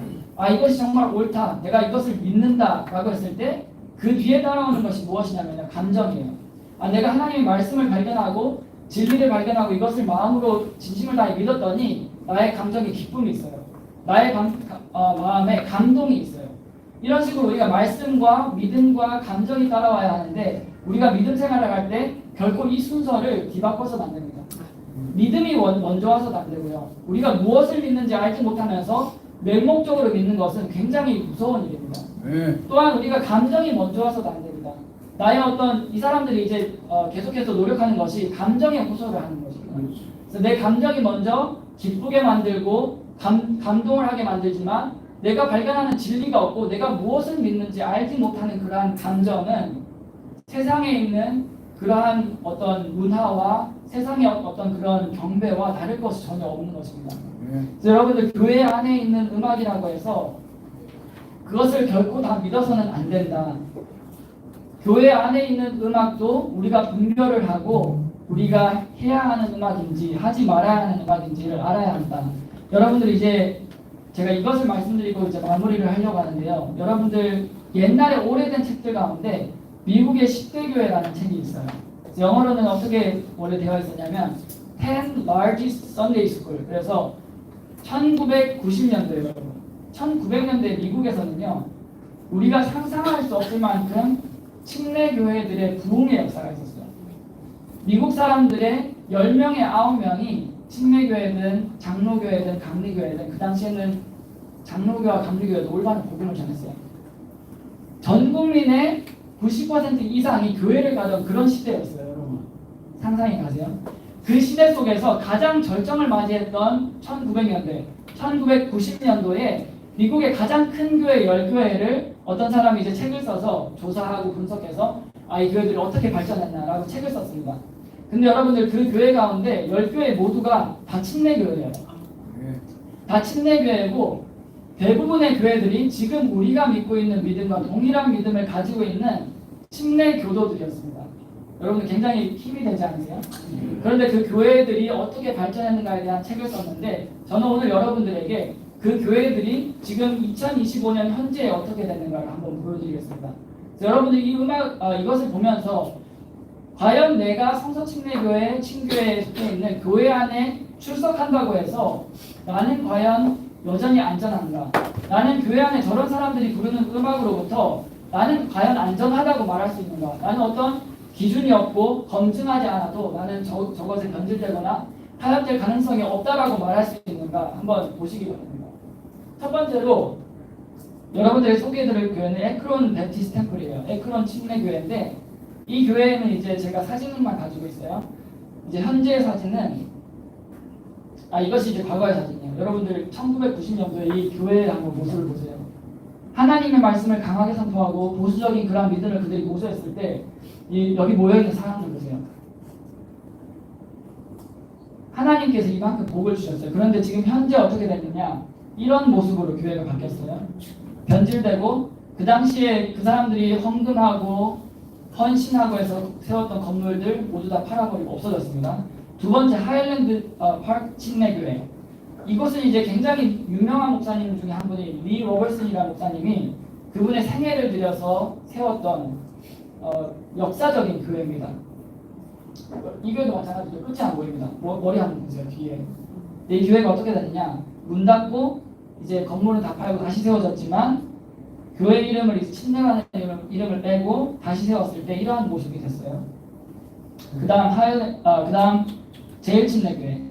이것이 정말 옳다. 내가 이것을 믿는다 라고 했을 때 그 뒤에 따라오는 것이 무엇이냐면 감정이에요. 내가 하나님의 말씀을 발견하고 진리를 발견하고 이것을 마음으로 진심을 다해 믿었더니 나의 감정에 기쁨이 있어요. 나의 마음에 감동이 있어요. 이런 식으로 우리가 말씀과 믿음과 감정이 따라와야 하는데 우리가 믿음 생활을 할 때 결코 이 순서를 뒤바꿔서는 안 됩니다. 믿음이 먼저 와서도 안 되고요. 우리가 무엇을 믿는지 알지 못하면서 맹목적으로 믿는 것은 굉장히 무서운 일입니다. 네. 또한 우리가 감정이 먼저 와서도 안 됩니다. 나의 어떤 이 사람들이 이제 계속해서 노력하는 것이 감정에 호소를 하는 것입니다. 그래서 내 감정이 먼저 기쁘게 만들고 감동을 하게 만들지만 내가 발견하는 진리가 없고 내가 무엇을 믿는지 알지 못하는 그러한 감정은 세상에 있는 그러한 어떤 문화와 세상의 어떤 그런 경배와 다를 것이 전혀 없는 것입니다. 그래서 여러분들 교회 안에 있는 음악이라고 해서 그것을 결코 다 믿어서는 안 된다. 교회 안에 있는 음악도 우리가 분별을 하고 우리가 해야 하는 음악인지 하지 말아야 하는 음악인지를 알아야 한다. 여러분들 이제 제가 이것을 말씀드리고 이제 마무리를 하려고 하는데요. 여러분들 옛날에 오래된 책들 가운데 미국의 10대 교회라는 책이 있어요. 영어로는 어떻게 원래 되어 있었냐면 10 Largest Sunday School. 그래서 1990년도에 1900년대 미국에서는요. 우리가 상상할 수 없을 만큼 침례 교회들의 부흥의 역사가 있었어요. 미국 사람들의 10명의 9명이 침례교회든 장로교회든 감리교회든 그 당시에는 장로교와 감리교회도 올바른 복음을 전했어요. 전 국민의 90% 이상이 교회를 가던 그런 시대였어요. 여러분 상상이 가세요? 그 시대 속에서 가장 절정을 맞이했던 1900년대 1990년도에 미국의 가장 큰 교회 10교회를 어떤 사람이 이제 책을 써서 조사하고 분석해서 이 교회들이 어떻게 발전했나라고 책을 썼습니다. 근데 여러분들 그 교회 가운데 10교회 모두가 다 침례교회예요. 다 침례교회고 대부분의 교회들이 지금 우리가 믿고 있는 믿음과 동일한 믿음을 가지고 있는 침례교도들이었습니다. 여러분들 굉장히 힘이 되지 않으세요? 그런데 그 교회들이 어떻게 발전했는가에 대한 책을 썼는데 저는 오늘 여러분들에게 그 교회들이 지금 2025년 현재에 어떻게 됐는가를 한번 보여드리겠습니다. 여러분들 이것을 보면서 과연 내가 성서침례교회, 친교회에 속해 있는 교회 안에 출석한다고 해서 나는 과연 여전히 안전한가? 나는 교회 안에 저런 사람들이 부르는 음악으로부터 나는 과연 안전하다고 말할 수 있는가? 나는 어떤 기준이 없고 검증하지 않아도 나는 저것에 변질되거나 타협될 가능성이 없다라고 말할 수 있는가? 한번 보시기 바랍니다. 첫 번째로 여러분들이 소개해드릴 교회는 에크론 베티스 템플이에요. 에크론 침례교회인데 이 교회는 이제 제가 사진만 가지고 있어요. 이제 현재 사진은 이것이 이제 과거의 사진이에요. 여러분들 1990년도에 이 교회의 한번 모습을 보세요. 하나님의 말씀을 강하게 선포하고 보수적인 그런 믿음을 그들이 모수했을 때 여기 모여있는 사람들 보세요. 하나님께서 이만큼 복을 주셨어요. 그런데 지금 현재 어떻게 됐느냐? 이런 모습으로 교회가 바뀌었어요. 변질되고 그 당시에 그 사람들이 헌금하고 헌신하고 해서 세웠던 건물들 모두 다 팔아버리고 없어졌습니다. 두 번째 하일랜드 파크 침례교회. 이곳은 이제 굉장히 유명한 목사님 중에 한 분이 리 로버슨이라는 목사님이 그분의 생애를 들여서 세웠던 역사적인 교회입니다. 이 교회도 마찬가지로 끝이 안 보입니다. 머리 한번 보세요. 뒤에. 이 교회가 어떻게 됐느냐? 문 닫고 이제 건물은 다 팔고 다시 세워졌지만 교회 이름을 침례라는 이름을 빼고 다시 세웠을 때 이러한 모습이 됐어요. 그다음 제일 침례교회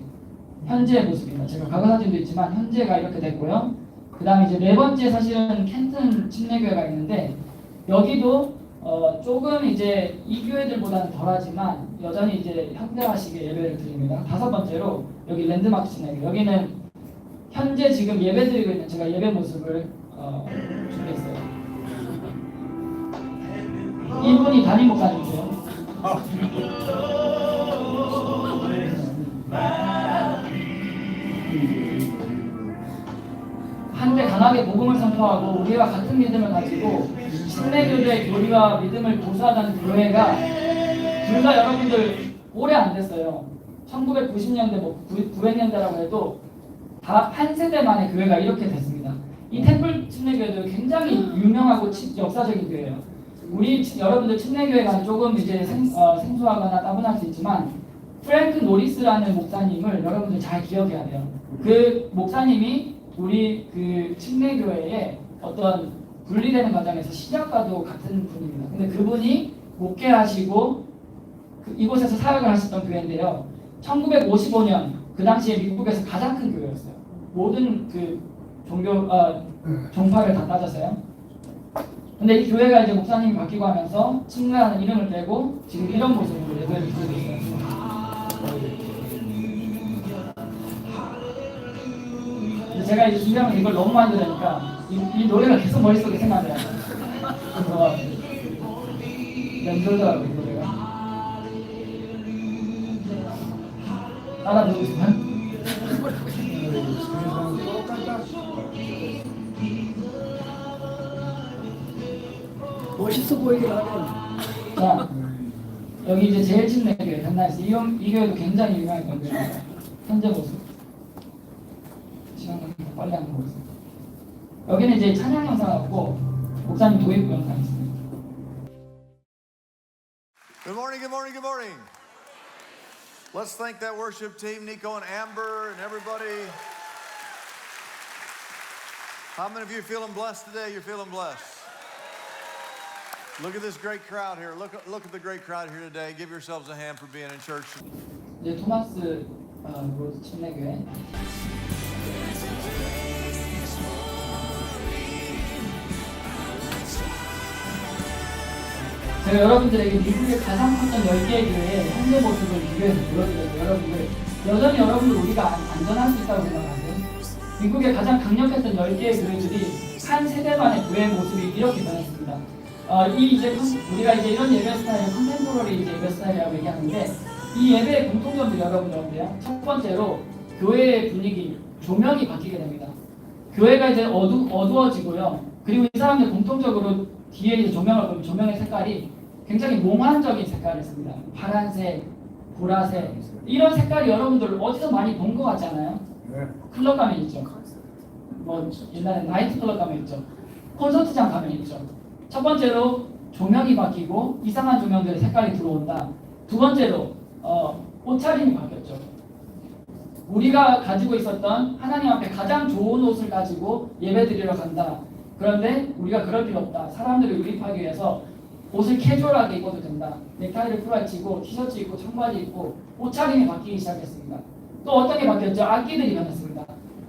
현재의 모습입니다. 제가 과거 사진도 있지만 현재가 이렇게 됐고요. 그다음 이제 네 번째 사실은 켄튼 침례교회가 있는데 여기도 조금 이제 이 교회들보다는 덜하지만 여전히 이제 현대화식의 예배를 드립니다. 다섯 번째로 여기 랜드마크 침례교회 여기는 현재 지금 예배드리고 있는 제가 예배 모습을 준비했어요. 이분이 담임 목사님이세요. 한때 강하게 복음을 선포하고 우리와 같은 믿음을 가지고 침례교도의 교리와 믿음을 고수하던 교회가 불과 여러분들 오래 안 됐어요. 1990년대 900년대라고 해도 다 한 세대 만에 교회가 이렇게 됐습니다. 이 템플 침례교회도 굉장히 유명하고 역사적인 교회예요. 여러분들 침례교회가 조금 이제 생소하거나 따분할 수 있지만 프랭크 노리스라는 목사님을 여러분들 잘 기억해야 돼요. 그 목사님이 우리 그 침례교회의 어떤 분리되는 과정에서 시작과도 같은 분입니다. 근데 그분이 목회하시고 이곳에서 사역을 하셨던 교회인데요. 1955년 그 당시에 미국에서 가장 큰 교회였어요. 모든 그 종파를 다 따졌어요. 근데 이 교회가 이제 목사님이 바뀌고 하면서 친구라는 이름을 빼고 지금 이런 모습으로 예배를 드리고 있어요. 제가 이제 준비하면 이걸 너무 많이 들으니까 이 노래가 계속 머릿속에 생각나요. 그래서 연결더라고요, 이 노래가. 따라 부르고 싶어요? 멋있어 보이긴 하네. 자, 여기 이제 제일 친내 교회 벤나이스 이 교회도 굉장히 유명했거든요. 현재 모습. 시간 좀 빨리 한번 보겠습니다. 여기는 이제 찬양 영상하고 목사님 도입부 영상이 있습니다. Good morning, good morning, good morning. Let's thank that worship team, Nico and Amber and everybody. How many of you are feeling blessed today? You're feeling blessed. Look at this great crowd here. Look at the great crowd here today. Give yourselves a hand for being in church. 이제 토마스 로즈 침례교회. 제가 여러분들에게 미국의 가장 컸던 10개의 교회의 현재 모습을 비교해서 보여드려서 여전히 여러분들 우리가 안전할 수 있다고 생각하세요? 미국의 가장 강력했던 10개의 교회들이 한 세대 만에 교회의 모습이 이렇게 변했습니다. 우리가 이제 이런 예배 스타일을 컨템포러리 예배 스타일이라고 얘기하는데 이 예배의 공통점도 여러분들인데요. 첫 번째로 교회의 분위기, 조명이 바뀌게 됩니다. 교회가 이제 어두워지고요. 그리고 이 사람들 공통적으로 뒤에 이제 조명을 보면 조명의 색깔이 굉장히 몽환적인 색깔이었습니다. 파란색, 보라색 이런 색깔이 여러분들 어디서 많이 본 것 같지 않아요? 클럽 가면 있죠. 뭐 옛날에 나이트 클럽 가면 있죠. 콘서트장 가면 있죠. 첫 번째로 조명이 바뀌고 이상한 조명들의 색깔이 들어온다. 두 번째로 옷차림이 바뀌었죠. 우리가 가지고 있었던 하나님 앞에 가장 좋은 옷을 가지고 예배드리러 간다. 그런데 우리가 그럴 필요 없다. 사람들을 유입하기 위해서 옷을 캐주얼하게 입어도 된다. 넥타이를 풀어헤치고 티셔츠 입고 청바지 입고 옷차림이 바뀌기 시작했습니다. 또 어떤 게 바뀌었죠? 악기들이 변했습니다.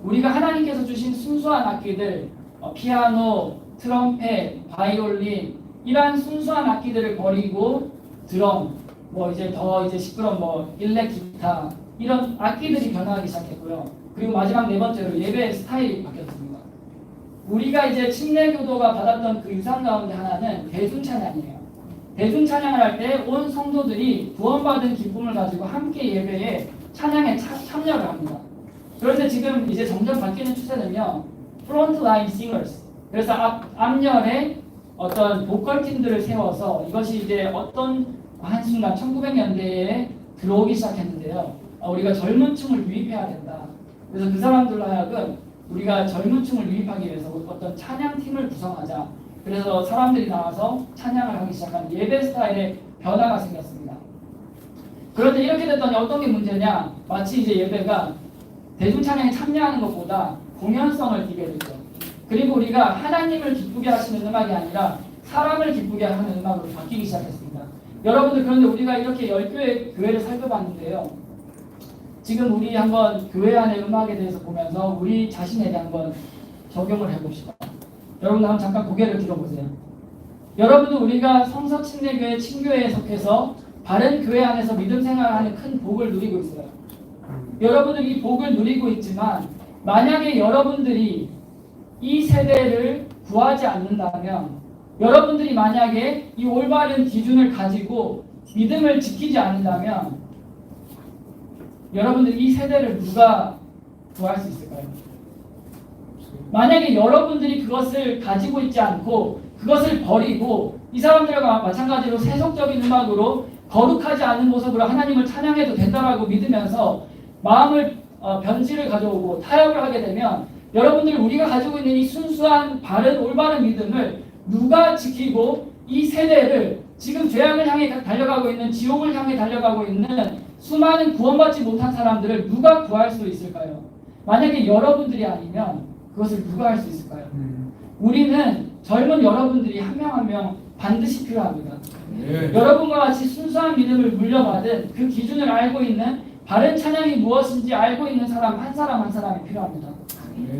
우리가 하나님께서 주신 순수한 악기들 피아노, 트럼펫, 바이올린 이러한 순수한 악기들을 버리고 드럼, 더 시끄러운 일렉 기타 이런 악기들이 변화하기 시작했고요. 그리고 마지막 네 번째로 예배의 스타일이 바뀌었습니다. 우리가 이제 침례교도가 받았던 그 유산 가운데 하나는 대순찬양이에요. 대순찬양을 할 때 온 성도들이 구원받은 기쁨을 가지고 함께 예배에 찬양에 참여를 합니다. 그런데 지금 이제 점점 바뀌는 추세는요. 프론트라인 싱어스. 그래서 앞열에 어떤 보컬팀들을 세워서 이것이 이제 어떤 한순간 1900년대에 들어오기 시작했는데요. 우리가 젊은 층을 유입해야 된다. 그래서 그 사람들로 하여금 우리가 젊은 층을 유입하기 위해서 어떤 찬양팀을 구성하자. 그래서 사람들이 나와서 찬양을 하기 시작한 예배 스타일의 변화가 생겼습니다. 그런데 이렇게 됐더니 어떤 게 문제냐? 마치 이제 예배가 대중찬양에 참여하는 것보다 공연성을 띠게 되죠. 그리고 우리가 하나님을 기쁘게 하시는 음악이 아니라 사람을 기쁘게 하는 음악으로 바뀌기 시작했습니다. 여러분들 그런데 우리가 이렇게 10교회 교회를 살펴봤는데요. 지금 우리 한번 교회 안의 음악에 대해서 보면서 우리 자신에게 한번 적용을 해봅시다. 여러분들 한번 잠깐 고개를 들어보세요. 여러분들 우리가 성서침례교회 친교회에 속해서 바른 교회 안에서 믿음 생활하는 큰 복을 누리고 있어요. 여러분들이 이 복을 누리고 있지만 만약에 여러분들이 이 세대를 구하지 않는다면 여러분들이 만약에 이 올바른 기준을 가지고 믿음을 지키지 않는다면 여러분들 이 세대를 누가 구할 수 있을까요? 만약에 여러분들이 그것을 가지고 있지 않고 그것을 버리고 이 사람들과 마찬가지로 세속적인 음악으로 거룩하지 않은 모습으로 하나님을 찬양해도 된다라고 믿으면서 마음을 변질을 가져오고 타협을 하게 되면 여러분들 우리가 가지고 있는 이 순수한 바른 올바른 믿음을 누가 지키고 이 세대를 지금 죄악을 향해 달려가고 있는 지옥을 향해 달려가고 있는 수많은 구원받지 못한 사람들을 누가 구할 수 있을까요? 만약에 여러분들이 아니면 그것을 누가 할 수 있을까요? 우리는 젊은 여러분들이 한 명 한 명 반드시 필요합니다. 여러분과 같이 순수한 믿음을 물려받은 그 기준을 알고 있는 바른 찬양이 무엇인지 알고 있는 사람 한 사람이 필요합니다.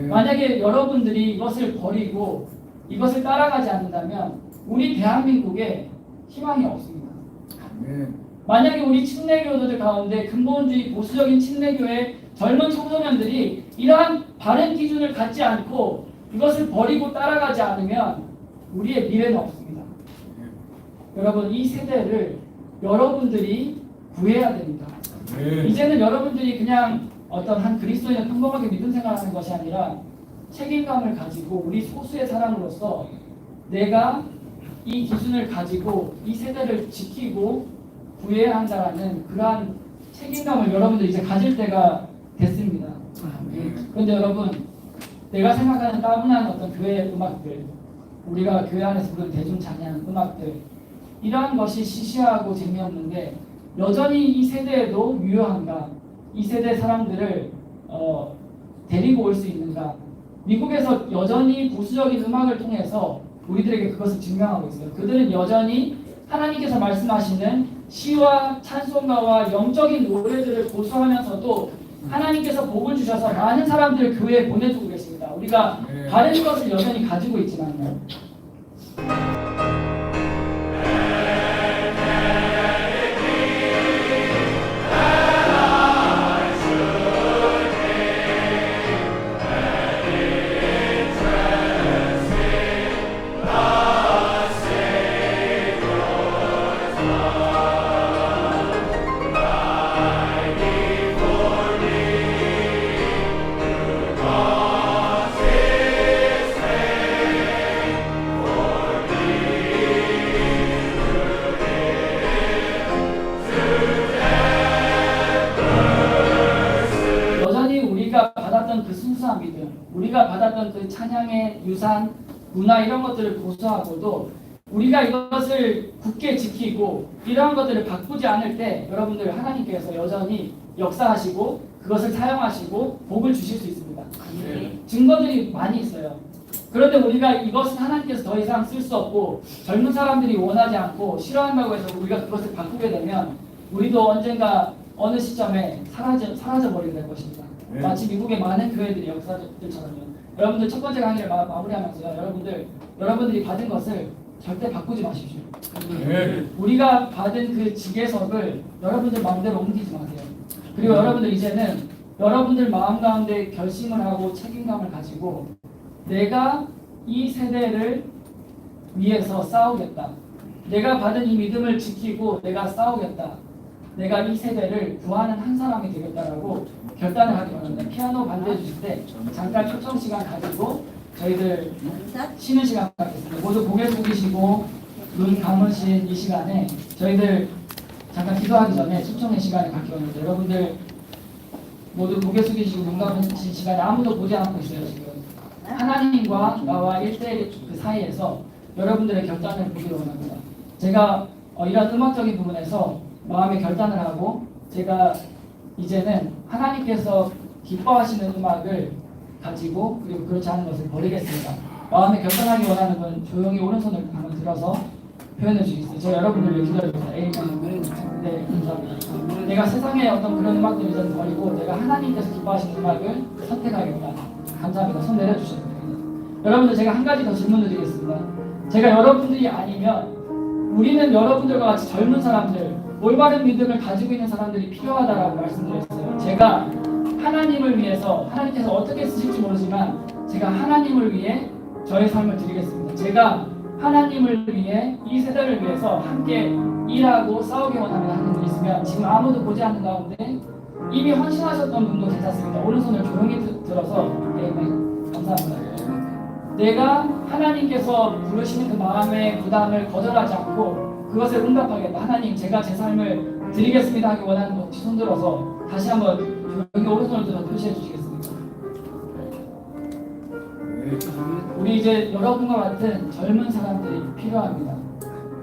만약에 여러분들이 이것을 버리고 이것을 따라가지 않는다면 우리 대한민국에 희망이 없습니다. 만약에 우리 침례교도들 가운데 근본주의 보수적인 침례교의 젊은 청소년들이 이러한 바른 기준을 갖지 않고 이것을 버리고 따라가지 않으면 우리의 미래는 없습니다. 여러분, 이 세대를 여러분들이 구해야 됩니다. 이제는 여러분들이 그냥 어떤 한 그리스도인을 평범하게 믿음 생활하는 것이 아니라 책임감을 가지고 우리 소수의 사람으로서 내가 이 기준을 가지고 이 세대를 지키고 구해야 한다는 그러한 책임감을 여러분들이 이제 가질 때가 됐습니다. 그런데 여러분, 내가 생각하는 따분한 어떤 교회 음악들, 우리가 교회 안에서 부르는 대중 찬양 음악들, 이러한 것이 시시하고 재미없는데 여전히 이 세대에도 유효한가? 이 세대 사람들을 데리고 올 수 있는가? 미국에서 여전히 보수적인 음악을 통해서 우리들에게 그것을 증명하고 있어요. 그들은 여전히 하나님께서 말씀하시는 시와 찬송가와 영적인 노래들을 고수하면서도 하나님께서 복을 주셔서 많은 사람들을 교회에 보내주고 계십니다. 우리가 바른 것을 여전히 가지고 있지만요. 그 순수한 믿음, 우리가 받았던 그 찬양의 유산, 문화 이런 것들을 고수하고도 우리가 이것을 굳게 지키고 이러한 것들을 바꾸지 않을 때 여러분들 하나님께서 여전히 역사하시고 그것을 사용하시고 복을 주실 수 있습니다. 증거들이 많이 있어요. 그런데 우리가 이것은 하나님께서 더 이상 쓸 수 없고 젊은 사람들이 원하지 않고 싫어한다고 해서 우리가 그것을 바꾸게 되면 우리도 언젠가 어느 시점에 사라져버리게 될 것입니다. 마치 미국의 많은 교회들이 역사들처럼요. 여러분들 첫 번째 강의를 마무리하면서요. 여러분들이 받은 것을 절대 바꾸지 마십시오. 우리가 받은 그 지계석을 여러분들 마음대로 옮기지 마세요. 그리고 여러분들 이제는 여러분들 마음 가운데 결심을 하고 책임감을 가지고 내가 이 세대를 위해서 싸우겠다. 내가 받은 이 믿음을 지키고 내가 싸우겠다. 내가 이 세대를 구하는 한 사람이 되겠다라고 결단을 하기 바랍니다. 피아노 반주해 주실 때 잠깐 초청 시간 가지고 저희들 쉬는 시간 갖겠습니다. 모두 고개 숙이시고 눈 감으신 이 시간에 저희들 잠깐 기도하기 전에 초청의 시간을 갖기 원합니다. 여러분들 모두 고개 숙이시고 눈 감으신 시간에 아무도 보지 않고 있어요. 지금 하나님과 나와 1대1 그 사이에서 여러분들의 결단을 보기로 원합니다. 제가 이런 음악적인 부분에서 마음의 결단을 하고 제가 이제는 하나님께서 기뻐하시는 음악을 가지고 그리고 그렇지 않은 것을 버리겠습니다. 마음에 결단하기 원하는 건 조용히 오른손을 한번 들어서 표현해 주시겠어요? 저 여러분들 위해 기도해주세요. 에이멘. 네, 감사합니다. 내가 세상의 어떤 그런 음악들을 좀 버리고 내가 하나님께서 기뻐하시는 음악을 선택하겠다. 감사합니다. 손 내려주셔도 됩니다. 여러분들 제가 한 가지 더 질문 드리겠습니다. 제가 여러분들이 아니면 우리는 여러분들과 같이 젊은 사람들 올바른 믿음을 가지고 있는 사람들이 필요하다라고 말씀드렸어요. 제가 하나님을 위해서 하나님께서 어떻게 쓰실지 모르지만 제가 하나님을 위해 저의 삶을 드리겠습니다. 제가 하나님을 위해 이 세대를 위해서 함께 일하고 싸우기 원하는 하는 분 있으면 지금 아무도 보지 않는 가운데 이미 헌신하셨던 분도 괜찮습니다. 오른손을 조용히 들어서 아멘. 감사합니다. 내가 하나님께서 부르시는 그 마음의 부담을 거절하지 않고 그것을 응답하겠다. 하나님, 제가 제 삶을 드리겠습니다 하기 원하는 분 손 들어서 다시 한번 조용히 오른손을 들어 표시해 주시겠습니다. 우리 이제 여러분과 같은 젊은 사람들이 필요합니다.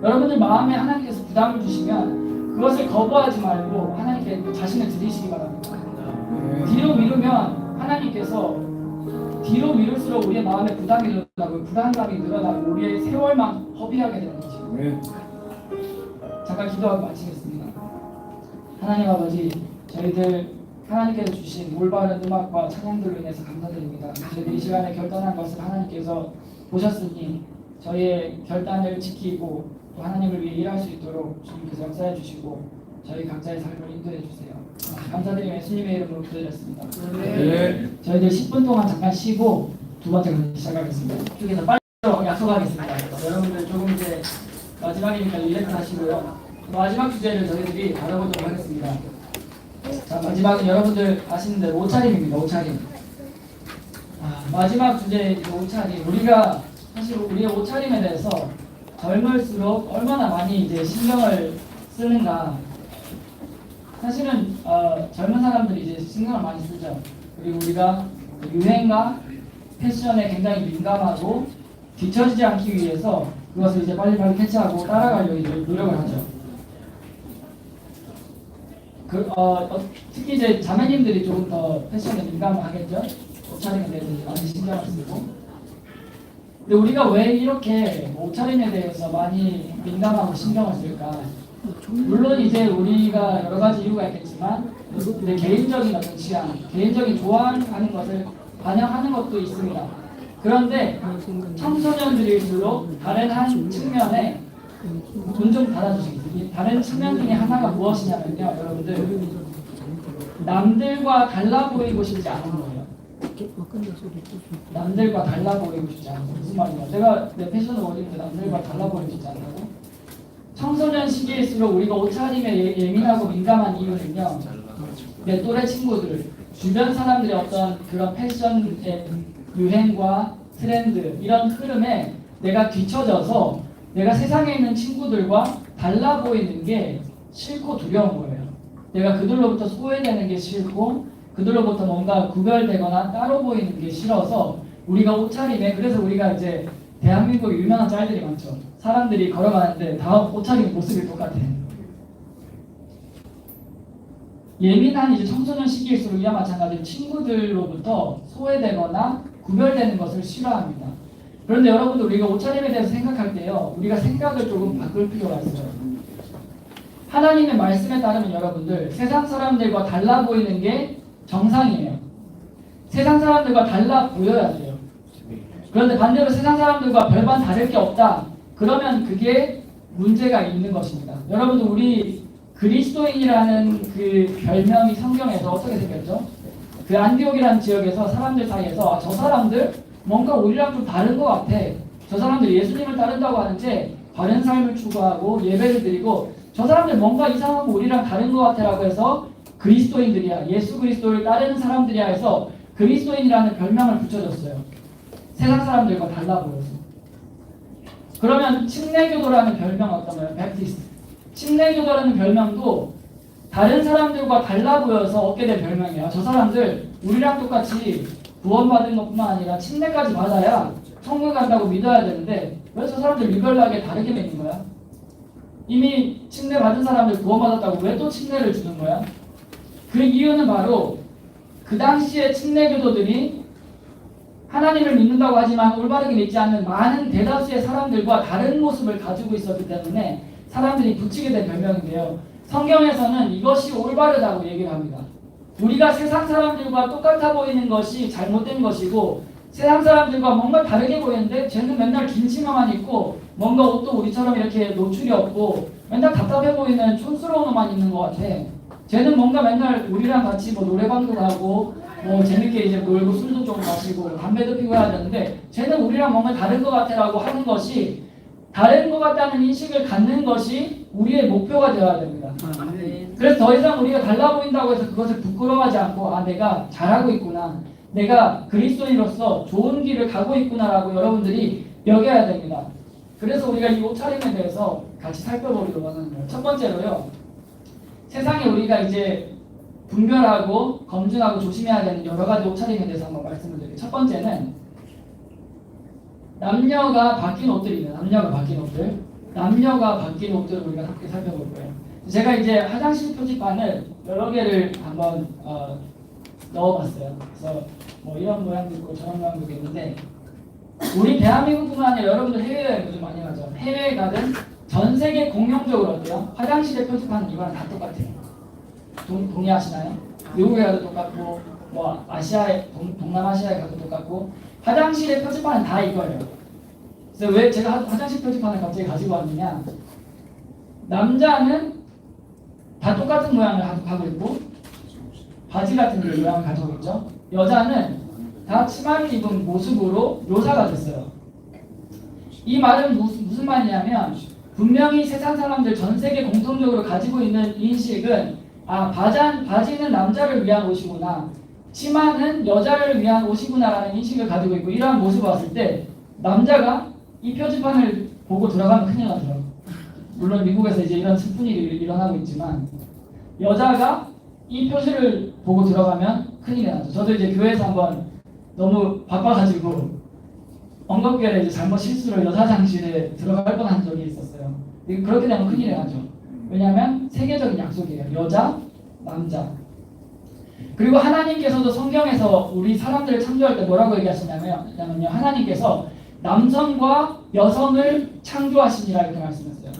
여러분들 마음에 하나님께서 부담을 주시면 그것을 거부하지 말고 하나님께 자신을 드리시기 바랍니다. 뒤로 미루면 하나님께서 뒤로 미룰수록 우리의 마음에 부담이 늘어나고 불안감이 늘어나고 우리의 세월만 허비하게 되는 거죠. 잠깐 기도하고 마치겠습니다. 하나님 아버지, 저희들 하나님께서 주신 올바른 음악과 찬양들로 인해서 감사드립니다. 저희들이 이 시간에 결단한 것을 하나님께서 보셨으니 저희의 결단을 지키고 또 하나님을 위해 일할 수 있도록 주님께서 역사해 주시고 저희 각자의 삶을 인도해 주세요. 감사드리며 예수님의 이름으로 기도드렸습니다. 네. 저희들 10분 동안 잠깐 쉬고 두 번째 강의 시작하겠습니다. 이쪽에서 빨리 약속하겠습니다. 여러분들 조금 이제 마지막이니까 릴렉스 하시고요. 마지막 주제를 저희들이 다뤄보도록 하겠습니다. 자, 마지막은 여러분들 아시는 대로 옷차림입니다. 옷차림. 마지막 주제 옷차림. 우리가 사실 우리의 옷차림에 대해서 젊을수록 얼마나 많이 이제 신경을 쓰는가. 사실은 젊은 사람들이 이제 신경을 많이 쓰죠. 그리고 우리가 유행과 패션에 굉장히 민감하고 뒤처지지 않기 위해서 그것을 이제 빨리빨리 캐치하고 따라가려고 이제 노력을 하죠. 특히 이제 자매님들이 조금 더 패션에 민감하겠죠. 옷차림에 대해서 많이 신경을 쓰고. 근데 우리가 왜 이렇게 옷차림에 대해서 많이 민감하고 신경을 쓸까? 물론 이제 우리가 여러 가지 이유가 있겠지만 내 개인적인 어떤 취향, 개인적인 좋아하는 것을 반영하는 것도 있습니다. 그런데 청소년들일수록 다른 한 측면에 돈 좀 받아주시겠습니다. 다른 측면 중에 하나가 무엇이냐면요, 여러분들 남들과 달라 보이고 싶지 않은 거예요. 남들과 달라 보이고 싶지 않은 거 무슨 말이냐? 제가 내 패션을 올리는데 남들과 달라 보이고 싶지 않다고? 청소년 시기일수록 우리가 옷차림에 예민하고 민감한 이유는요, 내 또래 친구들, 주변 사람들의 어떤 그런 패션의 유행과 트렌드 이런 흐름에 내가 뒤처져서 내가 세상에 있는 친구들과 달라 보이는 게 싫고 두려운 거예요. 내가 그들로부터 소외되는 게 싫고 그들로부터 뭔가 구별되거나 따로 보이는 게 싫어서 우리가 옷차림에, 그래서 우리가 이제 대한민국에 유명한 짤들이 많죠. 사람들이 걸어가는데 다 옷차림 모습이 똑같아. 예민한 이제 청소년 시기일수록 이와 마찬가지로 친구들로부터 소외되거나 구별되는 것을 싫어합니다. 그런데 여러분들 우리가 옷차림에 대해서 생각할 때요, 우리가 생각을 조금 바꿀 필요가 있어요. 하나님의 말씀에 따르면 여러분들 세상 사람들과 달라 보이는 게 정상이에요. 세상 사람들과 달라 보여야 돼요. 그런데 반대로 세상 사람들과 별반 다를 게 없다. 그러면 그게 문제가 있는 것입니다. 여러분들 우리 그리스도인이라는 그 별명이 성경에서 어떻게 생겼죠? 그 안디옥이라는 지역에서 사람들 사이에서 저 사람들 뭔가 우리랑 좀 다른 것 같아. 저 사람들 예수님을 따른다고 하는데 바른 삶을 추구하고 예배를 드리고 저 사람들 뭔가 이상하고 우리랑 다른 것 같아라고 해서 그리스도인들이야, 예수 그리스도를 따르는 사람들이야 해서 그리스도인이라는 별명을 붙여줬어요. 세상 사람들과 달라 보여서. 그러면 침례교도라는 별명 어떤 거예요? 베프티스트. 침례교도라는 별명도 다른 사람들과 달라 보여서 얻게 된 별명이에요. 저 사람들 우리랑 똑같이 구원받은 것뿐만 아니라 침례까지 받아야 천국 간다고 믿어야 되는데 왜 저 사람들 유별나게 다르게 믿는 거야? 이미 침례 받은 사람들 구원받았다고 왜 또 침례를 주는 거야? 그 이유는 바로 그 당시에 침례교도들이 하나님을 믿는다고 하지만 올바르게 믿지 않는 많은 대다수의 사람들과 다른 모습을 가지고 있었기 때문에 사람들이 붙이게 된 별명인데요. 성경에서는 이것이 올바르다고 얘기를 합니다. 우리가 세상 사람들과 똑같아 보이는 것이 잘못된 것이고 세상 사람들과 뭔가 다르게 보이는데 쟤는 맨날 긴 치마만 입고 뭔가 옷도 우리처럼 이렇게 노출이 없고 맨날 답답해 보이는 촌스러운 옷만 입는 것 같아. 쟤는 뭔가 맨날 우리랑 같이 뭐 노래방도 가고 뭐 재밌게 이제 놀고 술도 좀 마시고 담배도 피고 해야 되는데 쟤는 우리랑 뭔가 다른 것 같아라고 하는 것이, 다른 것 같다는 인식을 갖는 것이 우리의 목표가 되어야 됩니다. 그래서 더 이상 우리가 달라 보인다고 해서 그것을 부끄러워하지 않고 내가 잘하고 있구나, 내가 그리스도인으로서 좋은 길을 가고 있구나라고 여러분들이 여겨야 됩니다. 그래서 우리가 이 옷차림에 대해서 같이 살펴보기로 하는 거예요. 첫 번째로요, 세상에 우리가 이제 분별하고 검증하고 조심해야 되는 여러 가지 옷차림에 대해서 한번 말씀을 드릴게요. 첫 번째는 남녀가 바뀐 옷들이에요. 남녀가 바뀐 옷들. 남녀가 바뀐 옷들을 우리가 함께 살펴볼 거예요. 제가 이제 화장실 표지판을 여러 개를 한번 넣어봤어요. 그래서 뭐 이런 모양도 있고 저런 모양도 있는데 우리 대한민국뿐만 아니라 여러분들 해외여행 요즘 많이 가죠. 해외에 가든 전 세계 공용적으로 어때요? 화장실의 표지판은 이거랑 다 똑같아요. 동의하시나요? 미국에 가도 똑같고 뭐 아시아에 동남아시아에 가도 똑같고 화장실의 표지판은 다 이거예요. 그래서 왜 제가 화장실 표지판을 갑자기 가지고 왔느냐? 남자는 다 똑같은 모양을 하고 있고 바지 같은 모양을 가지고 있죠. 여자는 다 치마를 입은 모습으로 묘사가 됐어요. 이 말은 무슨 말이냐면 분명히 세상 사람들 전 세계 공통적으로 가지고 있는 인식은 바지는 남자를 위한 옷이구나, 치마는 여자를 위한 옷이구나라는 인식을 가지고 있고, 이러한 모습을 봤을 때 남자가 이 표지판을 보고 들어가면 큰일 나죠. 물론 미국에서 이제 이런 슬픈 일이 일어나고 있지만 여자가 이 표지를 보고 들어가면 큰일이 나죠. 저도 이제 교회에서 한번 너무 바빠가지고 엉겁결에 이제 잘못 실수로 여자 화장실에 들어갈 뻔한 적이 있었어요. 그렇게 되면 큰일이 나죠. 왜냐하면 세계적인 약속이에요. 여자, 남자. 그리고 하나님께서도 성경에서 우리 사람들을 창조할 때 뭐라고 얘기하시냐면요. 하나님께서 남성과 여성을 창조하시니라 이렇게 말씀했어요.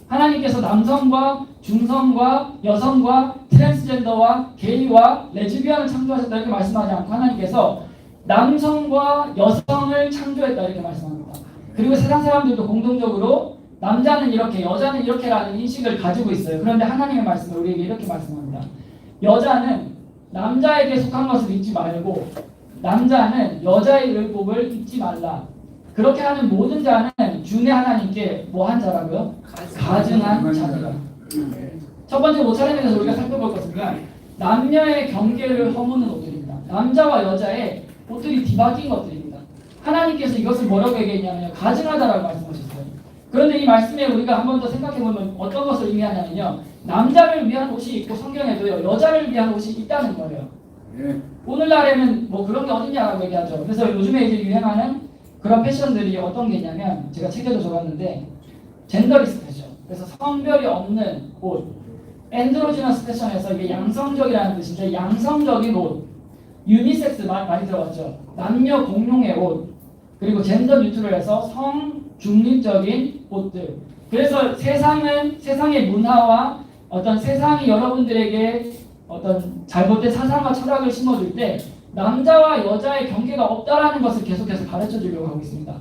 하나님께서 남성과 중성과 여성과 트랜스젠더와 게이와 레즈비언을 창조하셨다 이렇게 말씀하지 않고 하나님께서 남성과 여성을 창조했다 이렇게 말씀합니다. 그리고 세상 사람들도 공동적으로 남자는 이렇게 여자는 이렇게라는 인식을 가지고 있어요. 그런데 하나님의 말씀을 우리에게 이렇게 말씀합니다. 여자는 남자에게 속한 것을 잊지 말고 남자는 여자의 율법을 잊지 말라. 그렇게 하는 모든 자는 주내 하나님께 뭐한 자라고요? 가증한 자니라. 첫 번째 모차림에 대해서 우리가 살펴볼 것은 남녀의 경계를 허무는 옷들입니다. 남자와 여자의 옷들이 뒤바뀐 것들입니다. 하나님께서 이것을 뭐라고 얘기했냐면요, 가증하다라고 말씀하셨어요. 그런데 이 말씀에 우리가 한 번 더 생각해보면 어떤 것을 의미하냐면요, 남자를 위한 옷이 있고 성경에도요 여자를 위한 옷이 있다는 거예요. 오늘날에는 뭐 그런 게 어딨냐라고 얘기하죠. 그래서 요즘에 이제 유행하는 그런 패션들이 어떤 게 있냐면, 제가 책에도 적었는데 젠더리스 패션. 그래서 성별이 없는 옷. 엔드로지너스 패션에서 이게 양성적이라는 뜻인데 양성적인 옷. 유니섹스 많이 들어봤죠. 남녀 공용의 옷. 그리고 젠더 뉴트럴해서 성 중립적인 옷들. 그래서 세상의 문화와 어떤 세상이 여러분들에게 어떤 잘못된 사상과 철학을 심어줄 때 남자와 여자의 경계가 없다라는 것을 계속해서 가르쳐 주려고 하고 있습니다.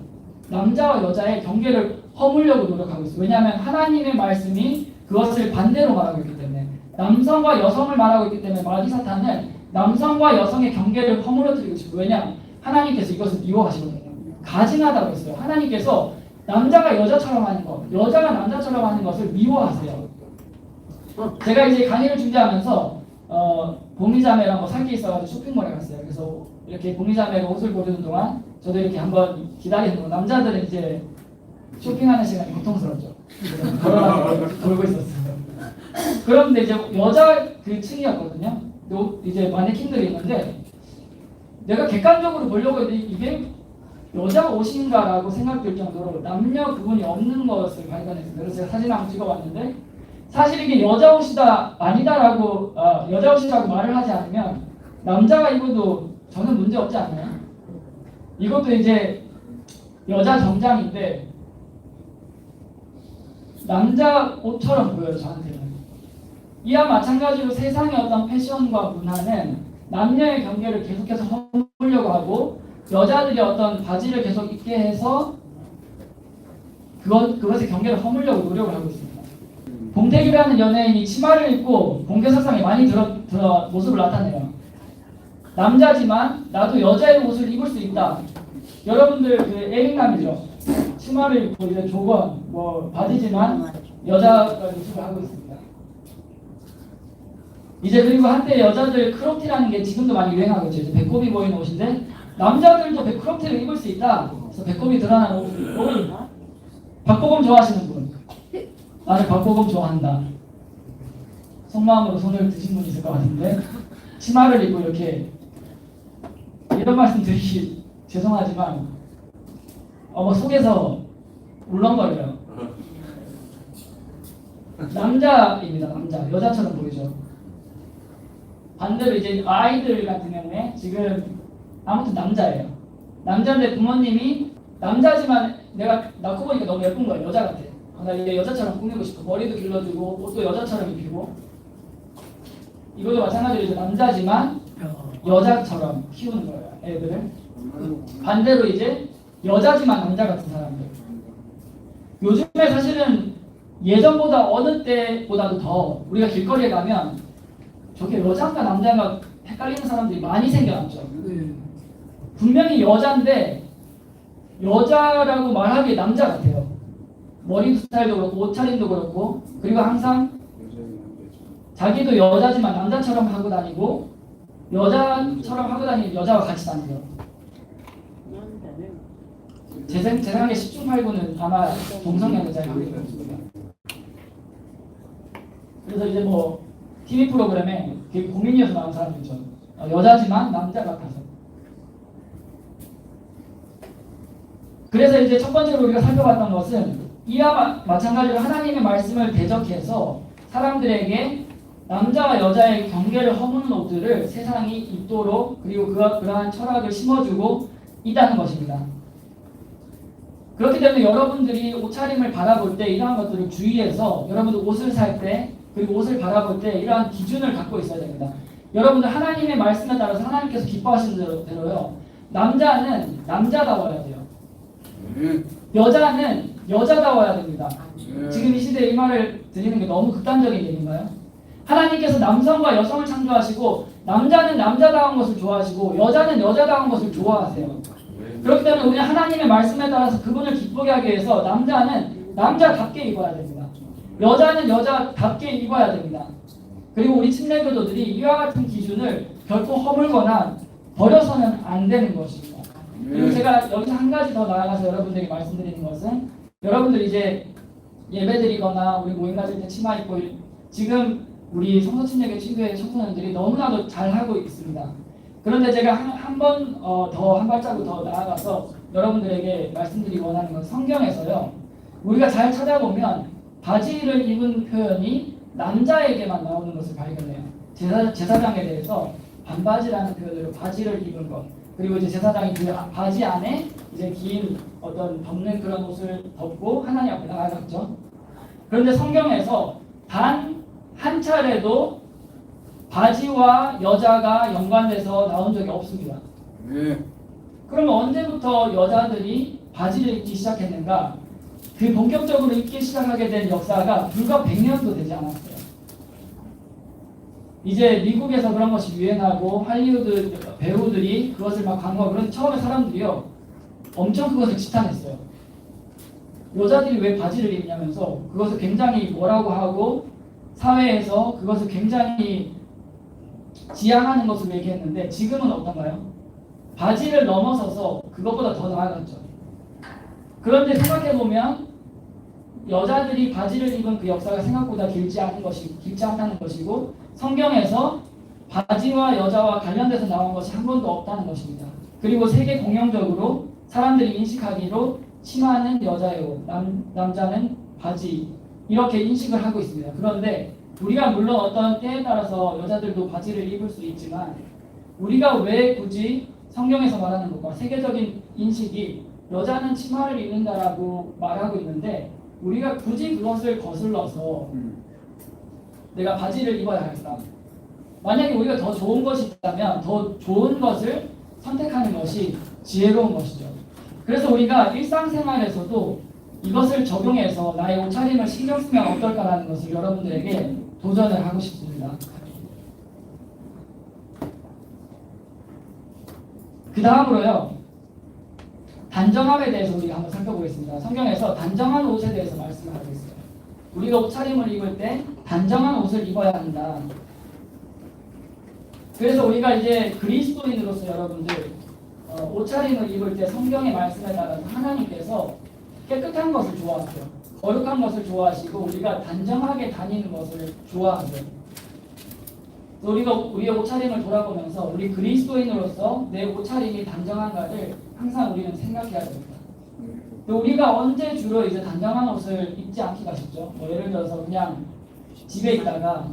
남자와 여자의 경계를 허물려고 노력하고 있어요. 왜냐하면 하나님의 말씀이 그것을 반대로 말하고 있기 때문에, 남성과 여성을 말하고 있기 때문에 마귀사탄은 남성과 여성의 경계를 허물어뜨리고 싶어요. 왜냐? 하나님께서 이것을 미워하시거든요. 가증하다고 했어요. 하나님께서 남자가 여자처럼 하는 것, 여자가 남자처럼 하는 것을 미워하세요. 제가 이제 강의를 준비하면서 보미자매랑 살 게 있어가지고 쇼핑몰에 갔어요. 그래서 이렇게 보미자매가 옷을 고르는 동안 저도 이렇게 한번 기다리는 동안, 남자들은 이제 쇼핑하는 시간이 고통스럽죠. 걸어가고 돌고 있었어요. 그런데 이제 여자 그 층이었거든요. 이제 마네킹들이 있는데 내가 객관적으로 보려고 했는데 이게 여자 옷인가라고 생각될 정도로 남녀 구분이 없는 것을 발견했어요. 그래서 제가 사진 한번 찍어봤는데, 사실 이게 여자 옷이다 아니다라고 여자 옷이라고 말을 하지 않으면 남자가 입어도 저는 문제 없지 않나요? 이것도 이제 여자 정장인데 남자 옷처럼 보여요, 저한테는. 이와 마찬가지로 세상의 어떤 패션과 문화는 남녀의 경계를 계속해서 허물려고 하고 여자들이 어떤 바지를 계속 입게 해서 그것의 경계를 허물려고 노력을 하고 있습니다. 봉태규라는 연예인이 치마를 입고 공개석상에 많이 모습을 나타내요. 남자지만 나도 여자의 옷을 입을 수 있다. 여러분들 그 에릭남이죠. 치마를 입고 이제 조건 바지지만 여자 모습을 하고 있습니다. 이제 그리고 한때 여자들 크롭티라는 게 지금도 많이 유행하고 있죠. 이제 배꼽이 보이는 옷인데 남자들도 크롭티를 입을 수 있다. 그래서 배꼽이 드러나는 옷을 박보검 좋아하시는 분? 나는 박보검 좋아한다. 속마음으로 손을 드신 분이 있을 것 같은데 치마를 입고 이렇게 이런 말씀 드리기 죄송하지만 속에서 울렁거려요. 남자입니다. 남자. 여자처럼 보이죠. 반대로 이제 아이들 같은 경우에 지금 아무튼 남자예요. 남자인데 부모님이 남자지만 내가 낳고 보니까 너무 예쁜 거예요. 여자 같아. 나 이제 여자처럼 꾸미고 싶어. 머리도 길러주고 옷도 여자처럼 입히고. 이것도 마찬가지로 이제 남자지만 여자처럼 키우는 거예요. 애들을. 반대로 이제 여자지만 남자 같은 사람들. 요즘에 사실은 예전보다 어느 때보다도 더 우리가 길거리에 가면 저게 여자인가 남자인가 헷갈리는 사람들이 많이 생겨났죠. 분명히 여자인데 여자라고 말하기에 남자 같아요. 머리 스타일도 그렇고 옷차림도 그렇고 그리고 항상 자기도 여자지만 남자처럼 하고 다니고 여자처럼 하고 다니는 여자와 같이 다니죠. 제 생각에 10중 8구는 아마 동성애 여자일 가능성이 있습니다. 그래서 이제 뭐 TV 프로그램에 국민이어서 나온 사람들 있죠. 여자지만 남자 같아서. 그래서 이제 첫 번째로 우리가 살펴봤던 것은 이와 마찬가지로 하나님의 말씀을 대적해서 사람들에게 남자와 여자의 경계를 허무는 옷들을 세상이 입도록 그리고 그러한 철학을 심어주고 있다는 것입니다. 그렇기 때문에 여러분들이 옷차림을 바라볼 때 이러한 것들을 주의해서 여러분들 옷을 살 때 그리고 옷을 바라볼 때 이러한 기준을 갖고 있어야 됩니다. 여러분들 하나님의 말씀에 따라서 하나님께서 기뻐하시는 대로요. 남자는 남자다워야 돼요. 여자는 여자다워야 됩니다. 지금 이 시대에 이 말을 드리는 게 너무 극단적인 얘기인가요? 하나님께서 남성과 여성을 창조하시고 남자는 남자다운 것을 좋아하시고 여자는 여자다운 것을 좋아하세요. 그렇기 때문에 우리는 하나님의 말씀에 따라서 그분을 기쁘게 하기 위해서 남자는 남자답게 입어야 됩니다. 여자는 여자답게 입어야 됩니다. 그리고 우리 침례교도들이 이와 같은 기준을 결코 허물거나 버려서는 안 되는 것입니다. 그리고 제가 여기서 한 가지 더 나아가서 여러분들에게 말씀드리는 것은 여러분들 이제 예배드리거나 우리 모임 가질 때 치마 입고 지금 우리 성서침례교 친구의 청소년들이 너무나도 잘하고 있습니다. 그런데 제가 한 발자국 더 나아가서 여러분들에게 말씀드리기 원하는 건 성경에서요. 우리가 잘 찾아보면 바지를 입은 표현이 남자에게만 나오는 것을 발견해요. 제사장에 대해서 반바지라는 표현으로 바지를 입은 것. 그리고 이제 제사장이 그 바지 안에 이제 긴 어떤 덮는 그런 옷을 덮고 하나님 앞에 나아갔죠. 그런데 성경에서 단 한 차례도 바지와 여자가 연관돼서 나온 적이 없습니다. 그러면 언제부터 여자들이 바지를 입기 시작했는가? 그 본격적으로 입기 시작하게 된 역사가 불과 100년도 되지 않았어요. 이제 미국에서 그런 것이 유행하고 할리우드 배우들이 그것을 막 광고하고 그런 처음에 사람들이요 엄청 그것을 지탄했어요. 여자들이 왜 바지를 입냐면서 그것을 굉장히 뭐라고 하고 사회에서 그것을 굉장히 지향하는 것으로 얘기했는데 지금은 어떤가요? 바지를 넘어서서 그것보다 더 나아갔죠. 그런데 생각해보면 여자들이 바지를 입은 그 역사가 생각보다 길지 않다는 것이고 성경에서 바지와 여자와 관련돼서 나온 것이 한 번도 없다는 것입니다. 그리고 세계 공용적으로 사람들이 인식하기로 치마는 여자의 옷, 남자는 바지 이렇게 인식을 하고 있습니다. 그런데 우리가 물론 어떤 때에 따라서 여자들도 바지를 입을 수 있지만 우리가 왜 굳이 성경에서 말하는 것과 세계적인 인식이 여자는 치마를 입는다라고 말하고 있는데 우리가 굳이 그것을 거슬러서 내가 바지를 입어야 할까? 만약에 우리가 더 좋은 것이 있다면 더 좋은 것을 선택하는 것이 지혜로운 것이죠. 그래서 우리가 일상생활에서도 이것을 적용해서 나의 옷차림을 신경 쓰면 어떨까라는 것을 여러분들에게 도전을 하고 싶습니다. 그 다음으로요. 단정함에 대해서 우리가 한번 살펴보겠습니다. 성경에서 단정한 옷에 대해서 말씀을 하고 있어요. 우리가 옷차림을 입을 때 단정한 옷을 입어야 한다. 그래서 우리가 이제 그리스도인으로서 여러분들 옷차림을 입을 때 성경의 말씀에 따라서 하나님께서 깨끗한 것을 좋아하세요. 거룩한 것을 좋아하시고 우리가 단정하게 다니는 것을 좋아하세요. 우리가 우리의 옷차림을 돌아보면서 우리 그리스도인으로서 내 옷차림이 단정한가를 항상 우리는 생각해야 됩니다. 우리가 언제 주로 이제 단정한 옷을 입지 않기가 쉽죠. 뭐 예를 들어서 그냥 집에 있다가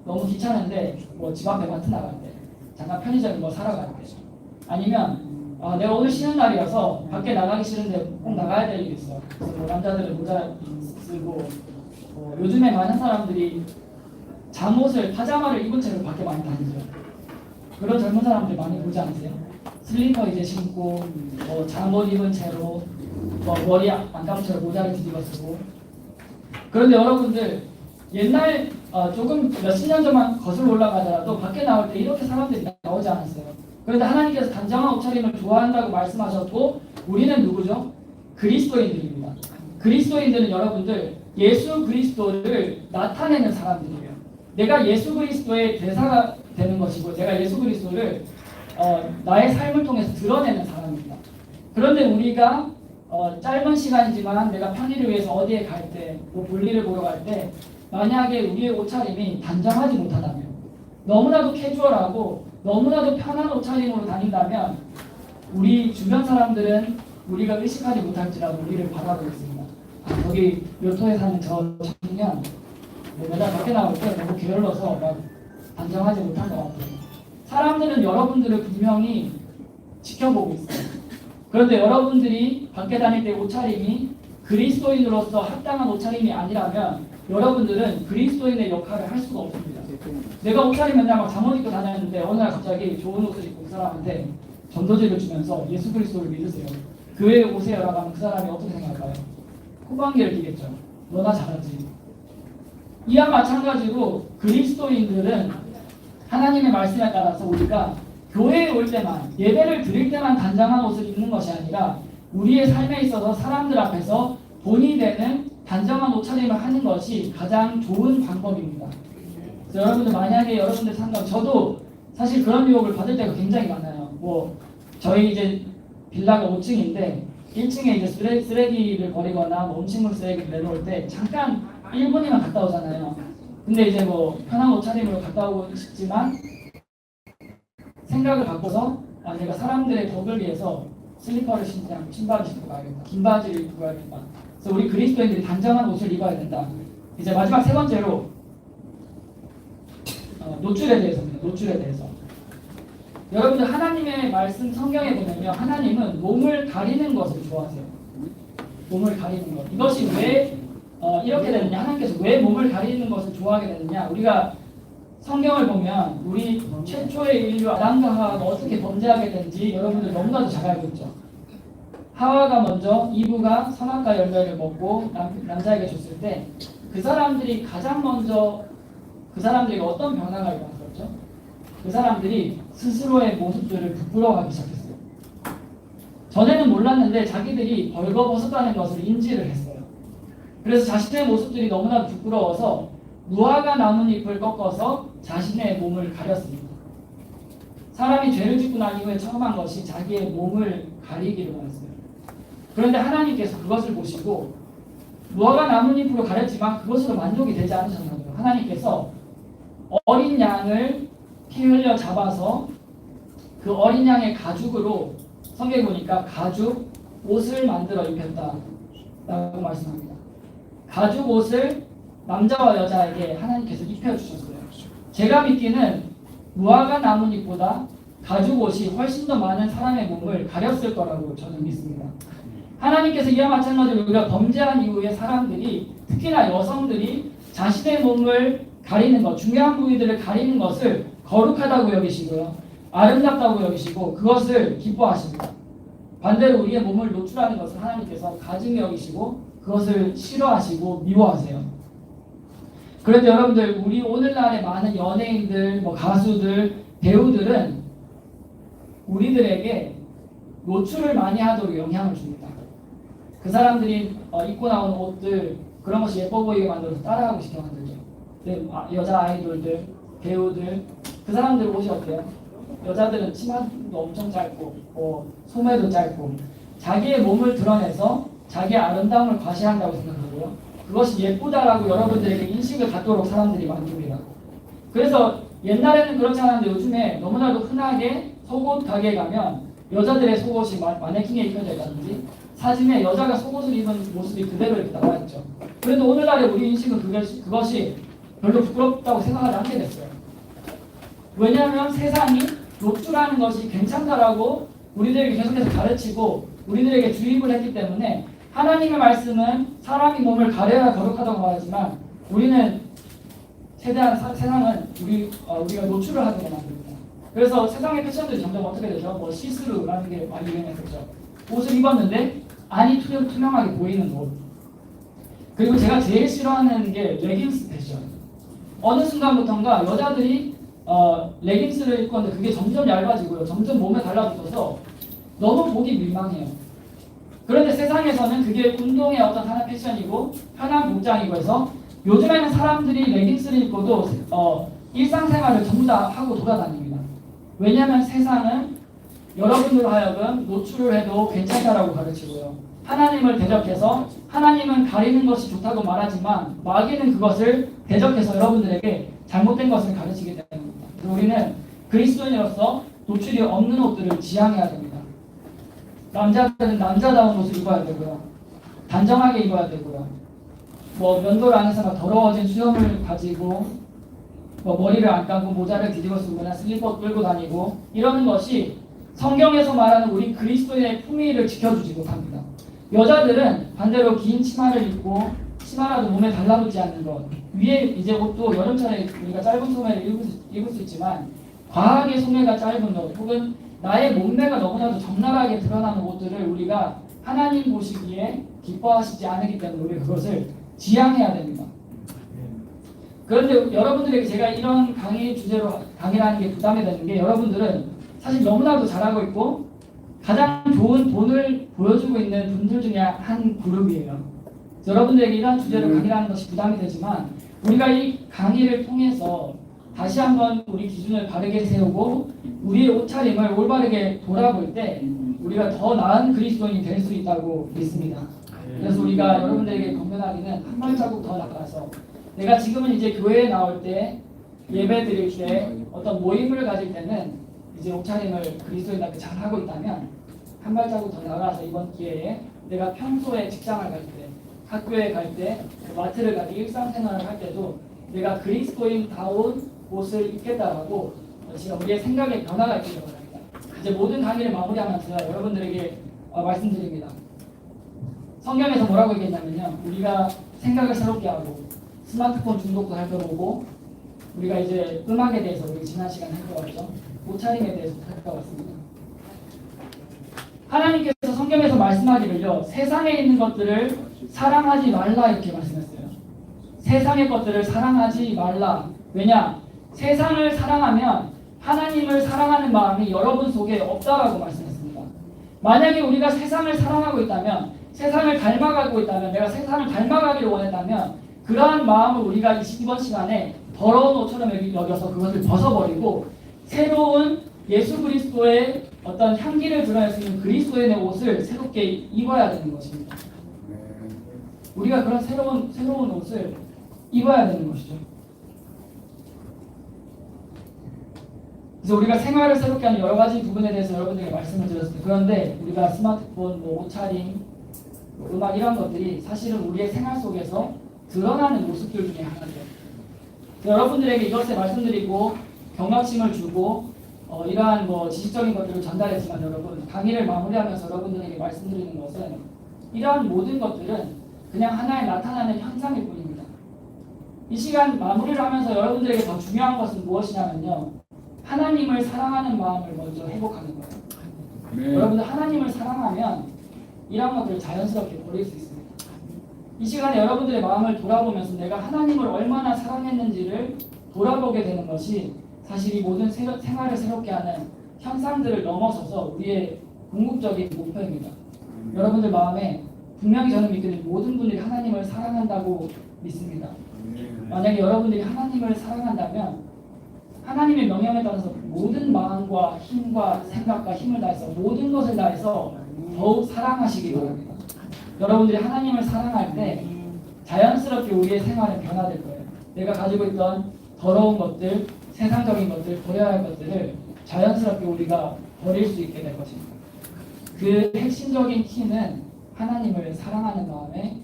너무 귀찮은데 뭐 집 앞에 마트 나갈 때, 잠깐 편의점에 뭐 사러 갈 때, 아니면 내가 오늘 쉬는 날이어서 밖에 나가기 싫은데 꼭 나가야 될 일이 있어. 그래서 뭐 남자들은 모자 쓰고 요즘에 많은 사람들이 잠옷을 파자마를 입은 채로 밖에 많이 다니죠. 그런 젊은 사람들 많이 보지 않으세요? 슬리퍼 이제 신고 잠옷 입은 채로 머리 안 감은 채로 모자를 뒤집어 쓰고. 그런데 여러분들 옛날 조금 몇십 년 전만 거슬러 올라가더라도 밖에 나올 때 이렇게 사람들이 나오지 않았어요. 그런데 하나님께서 단정한 옷차림을 좋아한다고 말씀하셨고 우리는 누구죠? 그리스도인들입니다. 그리스도인들은 여러분들 예수 그리스도를 나타내는 사람들이에요. 내가 예수 그리스도의 대사가 되는 것이고 내가 예수 그리스도를 나의 삶을 통해서 드러내는 사람입니다. 그런데 우리가 짧은 시간이지만 내가 편의를 위해서 어디에 갈 때, 뭐 볼일을 보러 갈 때 만약에 우리의 옷차림이 단정하지 못하다면 너무나도 캐주얼하고 너무나도 편한 옷차림으로 다닌다면 우리 주변 사람들은 우리가 의식하지 못할지라도 우리를 바라보겠습니다. 거기 요토에 사는 저 청년 맨날 밖에 나올 때 너무 게을러서 막 단정하지 못한 것 같아요. 사람들은 여러분들을 분명히 지켜보고 있어요. 그런데 여러분들이 밖에 다닐 때 옷차림이 그리스도인으로서 합당한 옷차림이 아니라면 여러분들은 그리스도인의 역할을 할 수가 없습니다. 내가 옷차림 맨날 막 잠옷 입고 다녔는데 어느 날 갑자기 좋은 옷을 입고 그 사람한테 전도지를 주면서 예수 그리스도를 믿으세요. 교회에 오세요라고 하면 그 사람이 어떻게 생각할까요? 호방기를 끼겠죠. 너나 잘하지. 이와 마찬가지로 그리스도인들은 하나님의 말씀에 따라서 우리가 교회에 올 때만 예배를 드릴 때만 단정한 옷을 입는 것이 아니라 우리의 삶에 있어서 사람들 앞에서 본이 되는 단정한 옷차림을 하는 것이 가장 좋은 방법입니다. 그래서 여러분들 만약에 여러분들 상관 저도 사실 그런 유혹을 받을 때가 굉장히 많아요. 저희 이제 빌라가 5층인데 1층에 이제 쓰레기를 버리거나 음식물 쓰레기를 내놓을 때 잠깐 1분이면 갔다 오잖아요. 근데 이제 편한 옷차림으로 갔다 오고 싶지만 생각을 바꿔서 내가 사람들의 덕을 위해서 슬리퍼를 신지 않고 신발을 신고 가야겠다. 긴 바지를 입고 가야겠다. 그래서 우리 그리스도인들이 단정한 옷을 입어야 된다. 이제 마지막 세 번째로 노출에 대해서입니다. 노출에 대해서. 여러분들 하나님의 말씀 성경에 보면요. 하나님은 몸을 가리는 것을 좋아하세요. 몸을 가리는 것. 이것이 왜 이렇게 되느냐. 하나님께서 왜 몸을 가리는 것을 좋아하게 되느냐. 우리가 성경을 보면 우리 최초의 인류 아담과 하와가 어떻게 범죄하게 된지 여러분들 너무나도 잘 알고 있죠. 하와가 먼저 이브가 선악과 열매를 먹고 남자에게 줬을 때 그 사람들이 가장 먼저 그 사람들이 어떤 변화가 일어났었죠? 그 사람들이 스스로의 모습들을 부끄러워하기 시작했어요. 전에는 몰랐는데 자기들이 벌거벗었다는 것을 인지를 했어요. 그래서 자신의 모습들이 너무나 부끄러워서 무화과 나뭇잎을 꺾어서 자신의 몸을 가렸습니다. 사람이 죄를 짓고 난 이후에 처음 한 것이 자기의 몸을 가리기를 원했어요. 그런데 하나님께서 그것을 보시고 무화과 나뭇잎으로 가렸지만 그것으로 만족이 되지 않으셨나요? 하나님께서 어린 양을 피 흘려 잡아서 그 어린 양의 가죽으로 성경에 보니까 가죽 옷을 만들어 입혔다라고 말씀합니다. 가죽 옷을 남자와 여자에게 하나님께서 입혀주셨어요. 제가 믿기는 무화과 나뭇잎보다 가죽 옷이 훨씬 더 많은 사람의 몸을 가렸을 거라고 저는 믿습니다. 하나님께서 이와 마찬가지로 우리가 범죄한 이후에 사람들이 특히나 여성들이 자신의 몸을 가리는 것, 중요한 부위들을 가리는 것을 거룩하다고 여기시고요. 아름답다고 여기시고 그것을 기뻐하십니다. 반대로 우리의 몸을 노출하는 것을 하나님께서 가증히 여기시고 그것을 싫어하시고 미워하세요. 그런데 여러분들 우리 오늘날의 많은 연예인들, 가수들, 배우들은 우리들에게 노출을 많이 하도록 영향을 줍니다. 그 사람들이 입고 나오는 옷들 그런 것이 예뻐 보이게 만들어서 따라하고 싶게 만들죠. 여자 아이돌들, 배우들 그 사람들 옷이 어때요? 여자들은 치마도 엄청 짧고 소매도 짧고 자기의 몸을 드러내서 자기의 아름다움을 과시한다고 생각하고요. 그것이 예쁘다라고 여러분들에게 인식을 갖도록 사람들이 만듭니다. 그래서 옛날에는 그렇지 않았는데 요즘에 너무나도 흔하게 속옷 가게에 가면 여자들의 속옷이 마네킹에 입혀져 있다든지 사진에 여자가 속옷을 입은 모습이 그대로 이렇게 나와 있죠. 그런데 오늘날의 우리 인식은 그것이 별로 부끄럽다고 생각하지 않게 됐어요. 왜냐하면 세상이 노출하는 것이 괜찮다라고 우리들에게 계속해서 가르치고 우리들에게 주입을 했기 때문에 하나님의 말씀은 사람이 몸을 가려야 거룩하다고 말하지만 우리는 세상은 우리가 노출을 하게 만듭니다. 그래서 세상의 패션들이 점점 어떻게 되죠? 뭐 시스루라는 게 많이 유행했었죠. 옷을 입었는데 안이 투명하게 보이는 옷. 그리고 제가 제일 싫어하는 게 레깅스 패션. 어느 순간부터인가 여자들이 레깅스를 입고 있는데 그게 점점 얇아지고요. 점점 몸에 달라붙어서 너무 보기 민망해요. 그런데 세상에서는 그게 운동의 어떤 하나 패션이고 편한 복장이고 해서 요즘에는 사람들이 레깅스를 입고도 일상생활을 전부 다 하고 돌아다닙니다. 왜냐하면 세상은 여러분들로 하여금 노출을 해도 괜찮다라고 가르치고요. 하나님을 대적해서 하나님은 가리는 것이 좋다고 말하지만 마귀는 그것을 대적해서 여러분들에게 잘못된 것을 가르치게 됩니다. 우리는 그리스도인으로서 노출이 없는 옷들을 지향해야 됩니다. 남자들은 남자다운 옷을 입어야 되고요. 단정하게 입어야 되고요. 뭐 면도를 안 해서 막 더러워진 수염을 가지고 뭐 머리를 안 감고 모자를 뒤집어 쓰거나 슬리퍼 끌고 다니고 이러는 것이 성경에서 말하는 우리 그리스도인의 품위를 지켜주지 못합니다. 여자들은 반대로 긴 치마를 입고 치마라도 몸에 달라붙지 않는 것, 위에 이제 옷도 여름철에 우리가 짧은 소매를 입을 수 있지만 과하게 소매가 짧은 것 혹은 나의 몸매가 너무나도 적나라하게 드러나는 옷들을 우리가 하나님 보시기에 기뻐하시지 않기 때문에 우리가 그것을 지향해야 됩니다. 그런데 여러분들에게 제가 이런 강의 주제로 강의라는 게 부담이 되는 게 여러분들은 사실 너무나도 잘하고 있고 가장 좋은 본을 보여주고 있는 분들 중에 한 그룹이에요. 여러분들에게 이런 주제로 강의라는 것이 부담이 되지만 우리가 이 강의를 통해서 다시 한번 우리 기준을 바르게 세우고 우리의 옷차림을 올바르게 돌아볼 때 우리가 더 나은 그리스도인이 될 수 있다고 믿습니다. 그래서 우리가 여러분들에게 건면하기는 한 발자국 더 나가서 내가 지금은 이제 교회에 나올 때 예배 드릴 때 어떤 모임을 가질 때는 이제 옷차림을 그리스도인답게 잘 하고 있다면 한 발자국 더 나가서 이번 기회에 내가 평소에 직장을 갈 때, 학교에 갈 때, 마트를 갈 때, 일상생활을 할 때도 내가 그리스도인다운 옷을 입겠다라고 지금 우리의 생각의 변화가 있기를 바랍니다. 이제 모든 강의를 마무리하면서 여러분들에게 말씀드립니다. 성경에서 뭐라고 얘기했냐면요. 우리가 생각을 새롭게 하고 스마트폰 중독도 살펴보고 우리가 이제 음악에 대해서 우리 지난 시간에 살펴봤죠. 옷차림에 대해서도 살펴봤습니다. 하나님께서 성경에서 말씀하기를요. 세상에 있는 것들을 사랑하지 말라 이렇게 말씀했어요. 세상의 것들을 사랑하지 말라. 왜냐? 세상을 사랑하면 하나님을 사랑하는 마음이 여러분 속에 없다라고 말씀했습니다. 만약에 우리가 세상을 사랑하고 있다면 세상을 닮아가고 있다면 내가 세상을 닮아가기를 원했다면 그러한 마음을 우리가 이번 시간에 더러운 옷처럼 여겨서 그것을 벗어버리고 새로운 예수 그리스도의 어떤 향기를 드러낼 수 있는 그리스도인의 옷을 새롭게 입어야 되는 것입니다. 우리가 그런 새로운 옷을 입어야 되는 것이죠. 그래서 우리가 생활을 새롭게 하는 여러 가지 부분에 대해서 여러분들에게 말씀을 드렸습니다. 그런데 우리가 스마트폰, 옷차림, 음악 이런 것들이 사실은 우리의 생활 속에서 드러나는 모습들 중에 하나죠. 여러분들에게 이것을 말씀드리고 경각심을 주고 이러한 지식적인 것들을 전달했지만 여러분 강의를 마무리하면서 여러분들에게 말씀드리는 것은 이러한 모든 것들은 그냥 하나의 나타나는 현상일 뿐입니다. 이 시간 마무리를 하면서 여러분들에게 더 중요한 것은 무엇이냐면요. 하나님을 사랑하는 마음을 먼저 회복하는 거예요. 네. 여러분들 하나님을 사랑하면 이런 것들을 자연스럽게 버릴 수 있습니다. 이 시간에 여러분들의 마음을 돌아보면서 내가 하나님을 얼마나 사랑했는지를 돌아보게 되는 것이 사실 이 모든 생활을 새롭게 하는 현상들을 넘어서서 우리의 궁극적인 목표입니다. 여러분들 마음에 분명히 저는 믿기는 모든 분들이 하나님을 사랑한다고 믿습니다. 만약에 여러분들이 하나님을 사랑한다면 하나님의 명령에 따라서 모든 마음과 힘과 생각과 힘을 다해서 모든 것을 다해서 더욱 사랑하시기 바랍니다. 여러분들이 하나님을 사랑할 때 자연스럽게 우리의 생활은 변화될 거예요. 내가 가지고 있던 더러운 것들, 세상적인 것들, 버려야 할 것들을 자연스럽게 우리가 버릴 수 있게 될 것입니다. 그 핵심적인 키는 하나님을 사랑하는 마음에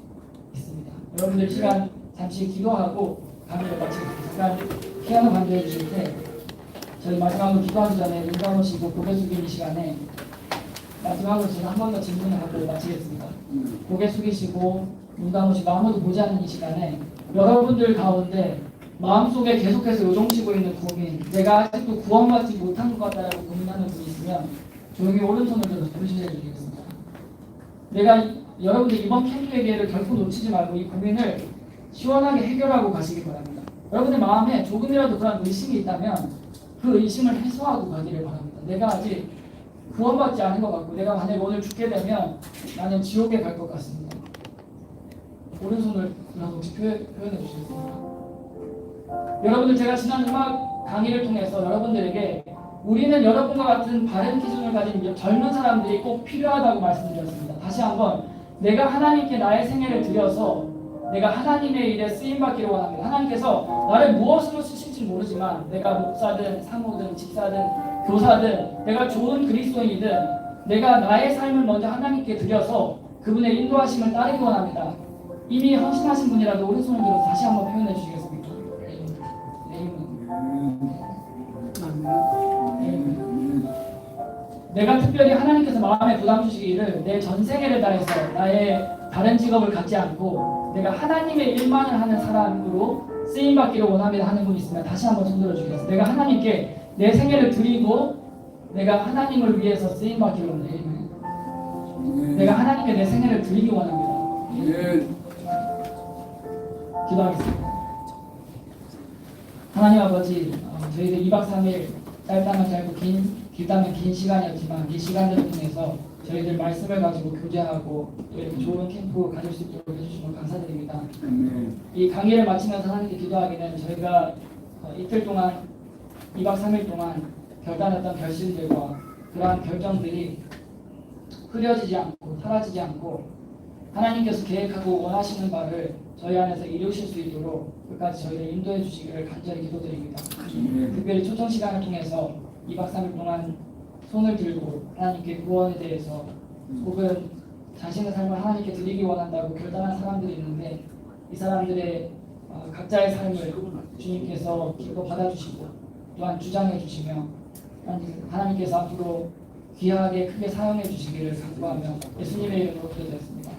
있습니다. 여러분들 시간 잠시 기도하고 강의를 마치겠습니다. 잠깐 피아노 반주해 주실 때 저희 마지막으로 기도하기 전에 눈 감으시고 고개 숙이는 시간에 마지막으로 제가 한 번 더 질문을 하고 마치겠습니다. 고개 숙이시고 눈 감으시고 아무도 보지 않는 이 시간에 여러분들 가운데 마음속에 계속해서 요동치고 있는 고민, 내가 아직도 구원받지 못한 것 같다라고 고민하는 분이 있으면 조용히 오른손을 들어서 표시해 주시겠습니다. 내가 여러분들 이번 캠프의 기회를 결코 놓치지 말고 이 고민을 시원하게 해결하고 가시기 바랍니다. 여러분의 마음에 조금이라도 그런 의심이 있다면 그 의심을 해소하고 가기를 바랍니다. 내가 아직 구원받지 않은 것 같고 내가 만약에 오늘 죽게 되면 나는 지옥에 갈 것 같습니다. 오른손을 들어서 혹시 표현해 주시겠습니까? 여러분들 제가 지난 음악 강의를 통해서 여러분들에게 우리는 여러분과 같은 바른 기준을 가진 젊은 사람들이 꼭 필요하다고 말씀드렸습니다. 다시 한번 내가 하나님께 나의 생애를 드려서 내가 하나님의 일에 쓰임받기를 원합니다. 하나님께서 나를 무엇으로 쓰실지 모르지만 내가 목사든 사모든 집사든 교사든 내가 좋은 그리스도인이든 내가 나의 삶을 먼저 하나님께 드려서 그분의 인도하심을 따르기 원합니다. 이미 헌신하신 분이라도 오른손을 들어서 다시 한번 표현해 주시겠습니까? 내가 특별히 하나님께서 마음에 부담 주시기를 내 전생애를 다해서 나의 다른 직업을 갖지 않고 내가 하나님의 일만을 하는 사람으로 쓰임받기를 원합니다 하는 분 있으면 다시 한번 손 들어주겠습니다. 내가 하나님께 내 생애를 드리고 내가 하나님을 위해서 쓰임받기를 원합니다. 내가 하나님께 내 생애를 드리기 원합니다. 기도하겠습니다. 하나님 아버지, 저희들 2박 3일 짧다면 짧고 길다면 긴 시간이었지만 이 시간들을 통해서 저희들 말씀을 가지고 교제하고 이렇게 좋은 캠프 가질 수 있도록 해주시면 감사드립니다. 이 강의를 마치면서 하나님께 기도하기는 저희가 이틀 동안 2박 3일 동안 결단했던 결심들과 그러한 결정들이 흐려지지 않고 사라지지 않고 하나님께서 계획하고 원하시는 바를 저희 안에서 이루실 수 있도록 끝까지 저희를 인도해 주시기를 간절히 기도드립니다. 특별히 초청 시간을 통해서 2박 3일 동안 손을 들고 하나님께 구원에 대해서 혹은 자신의 삶을 하나님께 드리기 원한다고 결단한 사람들이 있는데 이 사람들의 각자의 삶을 주님께서 기뻐 받아주시고 또한 주장해 주시며 하나님께서 앞으로 귀하게 크게 사용해 주시기를 간구하며 예수님의 이름으로 기도드렸습니다.